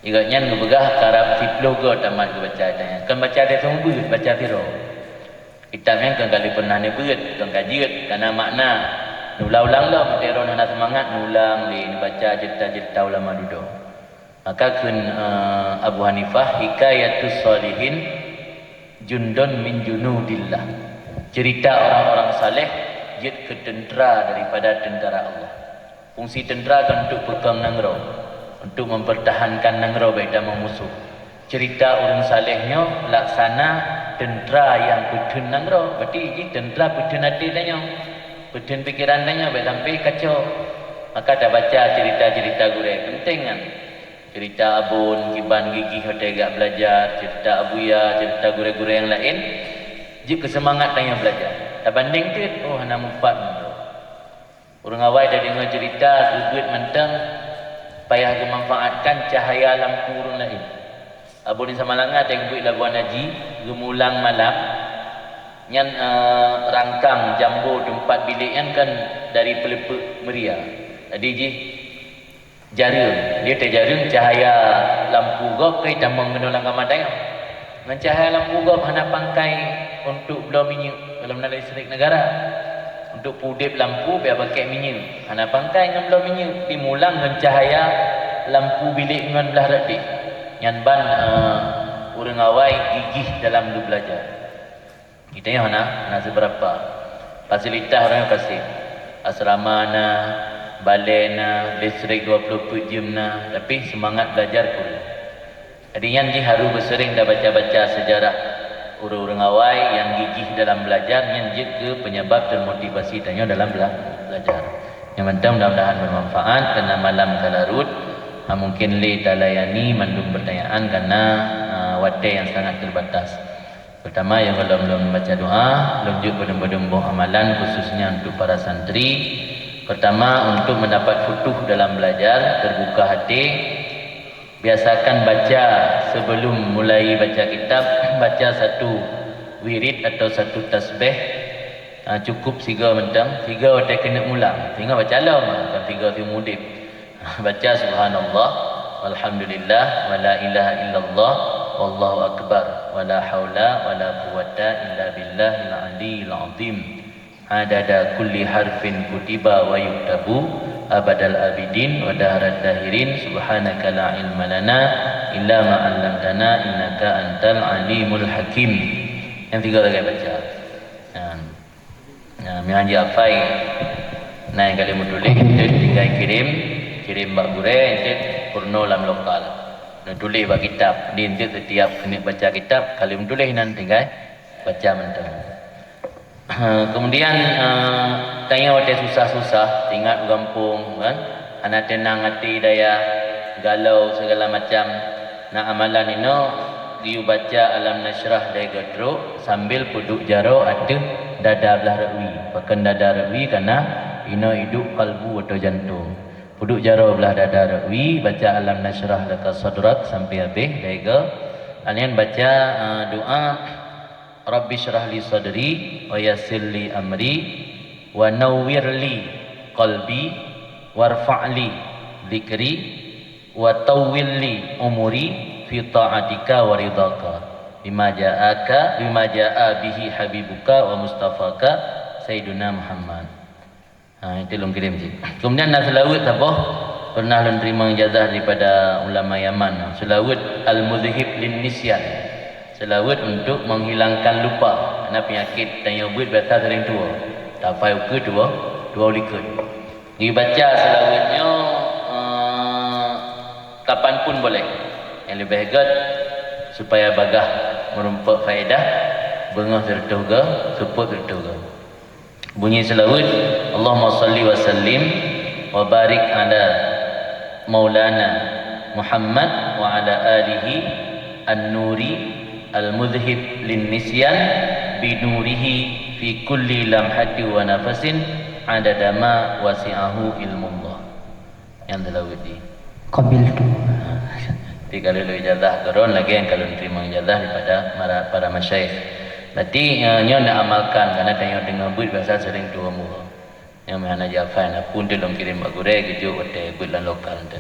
Igaknya ngebegah karab tiplo go tamat baca tanya. Kan baca dia semua beut, baca tiro. Kitab yang kan kali pernah ni beut, kan kajiut karena makna. Ulang-ulang lah matero nak semangat ulang ni baca cerita-cerita ulama dulu. Maka kun Abu Hanifah hikayatus solihin jundun min junudillah. Cerita orang-orang saleh jid ke tentera daripada tentera Allah. Fungsi tentera kan untuk pegang nangrau, untuk mempertahankan nangrau baik dan memusuh. Cerita orang salehnya laksana tentera yang pedun nangrau. Berarti ini tentera pedun hati tanya, pedun pikiran tanya baik sampai kacau. Maka dah baca cerita-cerita gurih penting kan. Cerita abun, kiban gigi hotel gak belajar, cerita abuya, cerita gurih-gurih yang lain. Jika semangat tanya belajar. Tak banding tu, oh hana mufat. Orang awal dah dengar cerita gugut mentang payah memanfaatkan cahaya lampu orang lain. Abun ni sama langat yang buat laguan haji, gemulang malam. Yang rangkang jambu tempat bilik yang kan dari pelepuk meria. Jadi jarum, dia terjarum cahaya lampu gop kai tambang menolong kamadai. Dengan cahaya lampu gop hana pangkai untuk belum minyak dalam nalai listrik negara. Untuk pudip lampu biar pakai minyak. Hana pangkai dengan belum minyak dimulang dengan cahaya lampu bilik dengan belah radik. Yang ban orang awai gigih dalam du belajar. Kita yang hana seberapa fasilitas orang yang kasih asrama na, balai na, listrik 24 jam na, tapi semangat belajar kurang. Jadi yang harus bersering dah baca-baca sejarah orang-orang awal yang gigih dalam belajar yang ke penyebab termotivasi tanya dalam belajar. Yang penting mudah-mudahan bermanfaat karena malam kalarut mungkin le tak layani mandung pertanyaan karena waktu yang sangat terbatas. Pertama yang belum membaca doa, lanjut pada amalan khususnya untuk para santri Pertama, untuk mendapat futuh dalam belajar, terbuka hati. Biasakan baca sebelum mulai baca kitab, baca satu wirid atau satu tasbih. Cukup 3 mentang, 3 wadah kena mulang. Tinggal baca alam, bukan 3 tu mudib. Baca subhanallah, walhamdulillah, wa la ilaha illallah, wallahu akbar, wa la hawla wa la quwata illa billahil aliyil azim. Adada kulli harfin kutiba wa yuktabu abadal abidin wa daharat dahirin. Subhanaka la ilma lana illa ma 'allamtana innaka antal alimul hakim. Yang 3 lagi baca. Mian jafai naik kali mutulis tinggal kirim bak gure purno lam lokal. Nak tulis bak kitab, di setiap kena baca kitab kali mutulis nan tinggal baca mentang. Kemudian tanya waktu susah-susah, tinggal kampung kan, anak tenang hati daya, galau segala macam. Nak amalan ini dia baca alam nasyrah daya gadro sambil puduk jaro ada dada belah rawi. Pakai dada rawi karena ini hidup kalbu atau jantung. Puduk jaro belah dada rawi, baca alam nasyrah laka sadrak sampai habis daya. Kalian baca doa Rabbi syrah li sadri wa yassir li amri wa nawwir li qalbi warfa'li dzikri wa tawwil li umuri fi ta'atika wa ridaka bima jaa bihi habibuka wa mustafaka sayyiduna Muhammad. Itu lom kirim sih. Kemudian nak selawat apa? Pernah lom terima ijazah daripada ulama Yaman. Selawat al-mudhhib lin nisyan. Selawat untuk menghilangkan lupa. Karena penyakit tanya buat batal sering tua. Tak payah ke dua likut. Dibaca selawatnya kapanpun boleh. Yang lebih hebat supaya bagah merumpak faedah, bengah tertuga, support tertuga. Bunyi selawat, Allahumma salli wa sallim wa barik ala Maulana Muhammad wa ala alihi an-nuri al-mudhhib lin-nisyan binurihi fi kulli lamhati wa nafasin adada ma wasi'ahu ilmullah. Yang selawat di Qabil tu. Jadi kalau ijazah turun lagi yang kalau terima ijazah daripada para masyayikh. Berarti nyo nak amalkan karena tanya dengan buat bahasa sering tua mu. Yang mana jafan pun dia long kirim bagure gitu hotel bulan lokal tu.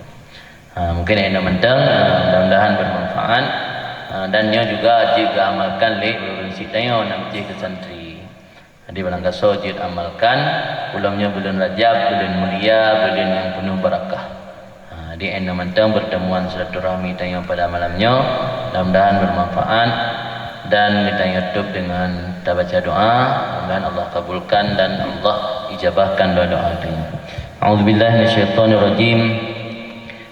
Mungkin ini mentang mudah-mudahan bermanfaat. Dan nyo juga amalkan le prinsip tanya nak ke santri. Jadi balangka sojid amalkan ulangnya bulan Rajab, bulan mulia, bulan yang penuh barakah. Di ena mentang pertemuan silaturahmi tanya pada malamnya, mudah-mudahan bermanfaat dan kita YouTube dengan kita baca doa, mudah-mudahan Allah kabulkan dan Allah ijabahkan doa-doa tanya. A'udzubillahi minasyaitonirrajim.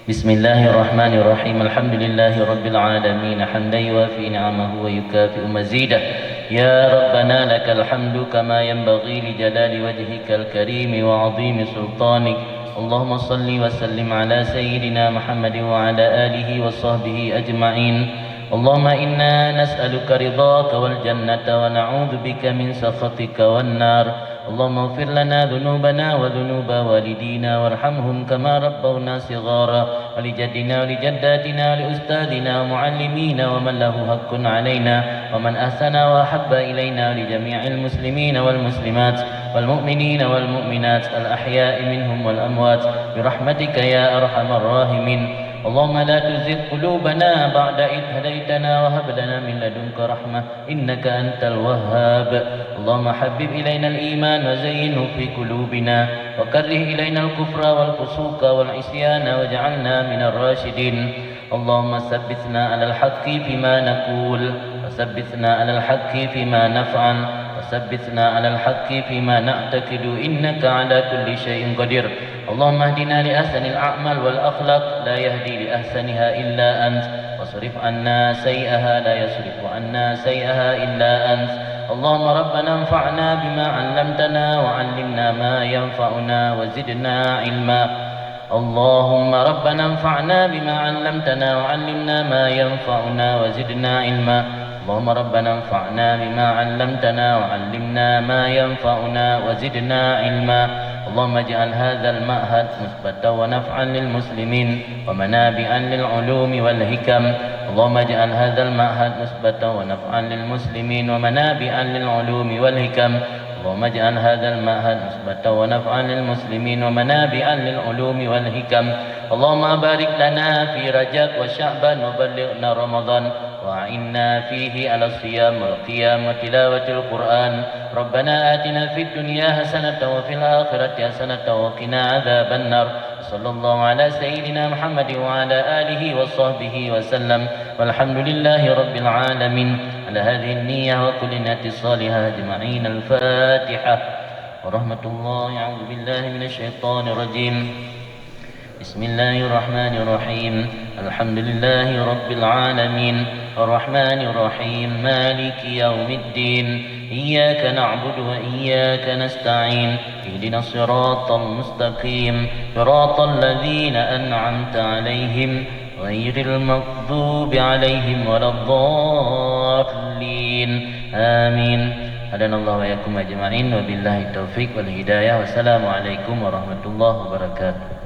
Bismillahirrahmanirrahim. Alhamdulillahi rabbil alamin hamdan yuwafi ni'amahu wa yukafi'u mazidah. Ya Rabbana lakal hamdu kama yanbaghi li jalali wajhikal karim wa 'azimi sultanik. اللهم صل وسلم على سيدنا محمد وعلى آله وصحبه أجمعين. اللهم إنا نسألك رضاك والجنة ونعوذ بك من سخطك والنار. اللهم اغفر لنا ذنوبنا وذنوب والدينا وارحمهم كما ربونا صغارا ولجدنا ولجداتنا ولأستاذنا ومعلمينا ومن له حق علينا ومن أحسن وأحب إلينا ولجميع المسلمين والمسلمات والمؤمنين والمؤمنات الأحياء منهم والأموات برحمتك يا أرحم الراحمين. اللهم لا تزغ قلوبنا بعد إذ هديتنا وهب لنا من لدنك رحمة إنك أنت الوهاب. اللهم حبب إلينا الإيمان وزينه في قلوبنا وكره إلينا الكفر والفسوق والعصيان واجعلنا من الراشدين. اللهم ثبتنا على الحق فيما نقول وثبتنا على الحق فيما نفعل وثبتنا على الحق فيما نعتقد إنك على كل شيء قدير. اللهم اهدنا لأحسن الأعمال والأخلاق لا يهدي لأحسنها إلا أنت واصرف عنا سيئها لا يصرف عنا سيئها إلا أنت. اللهم ربنا انفعنا بما علمتنا وعلمنا ما ينفعنا وزدنا علما. اللهم ربنا انفعنا بما علمتنا وعلمنا ما ينفعنا وزدنا علما. اللهم ربنا انفعنا بما علمتنا وعلمنا ما ينفعنا وزدنا علما. اللهم اجعل هذا المعهد مثبتا ونفعا للمسلمين ومنابعا للعلوم والحكم. اللهم اجعل هذا المعهد مثبتا ونفعا للمسلمين ومنابعا للعلوم والحكم. اللهم اجعل هذا المعهد مثبتا ونفعا للمسلمين ومنابعا للعلوم والحكم. اللهم بارك لنا في رجب وشعبان وبلغنا رمضان وأعنا فيه على الصيام والقيام وتلاوة القرآن. ربنا آتنا في الدنيا حسنة وفي الآخرة حسنة وقنا عذاب النار. صلى الله على سيدنا محمد وعلى آله وصحبه وسلم والحمد لله رب العالمين على هذه النية وكل نية صالحة أجمعين. الفاتحة. ورحمة الله. أعوذ بالله من الشيطان الرجيم. بسم الله الرحمن الرحيم. الحمد لله رب العالمين الرحمن الرحيم مالك يوم الدين إياك نعبد وإياك نستعين اهدنا الصراط المستقيم صراط الذين أنعمت عليهم غير المغضوب عليهم ولا الضالين آمين. هدانا الله وإياكم أجمعين وبالله التوفيق والهداية والسلام عليكم ورحمة الله وبركاته.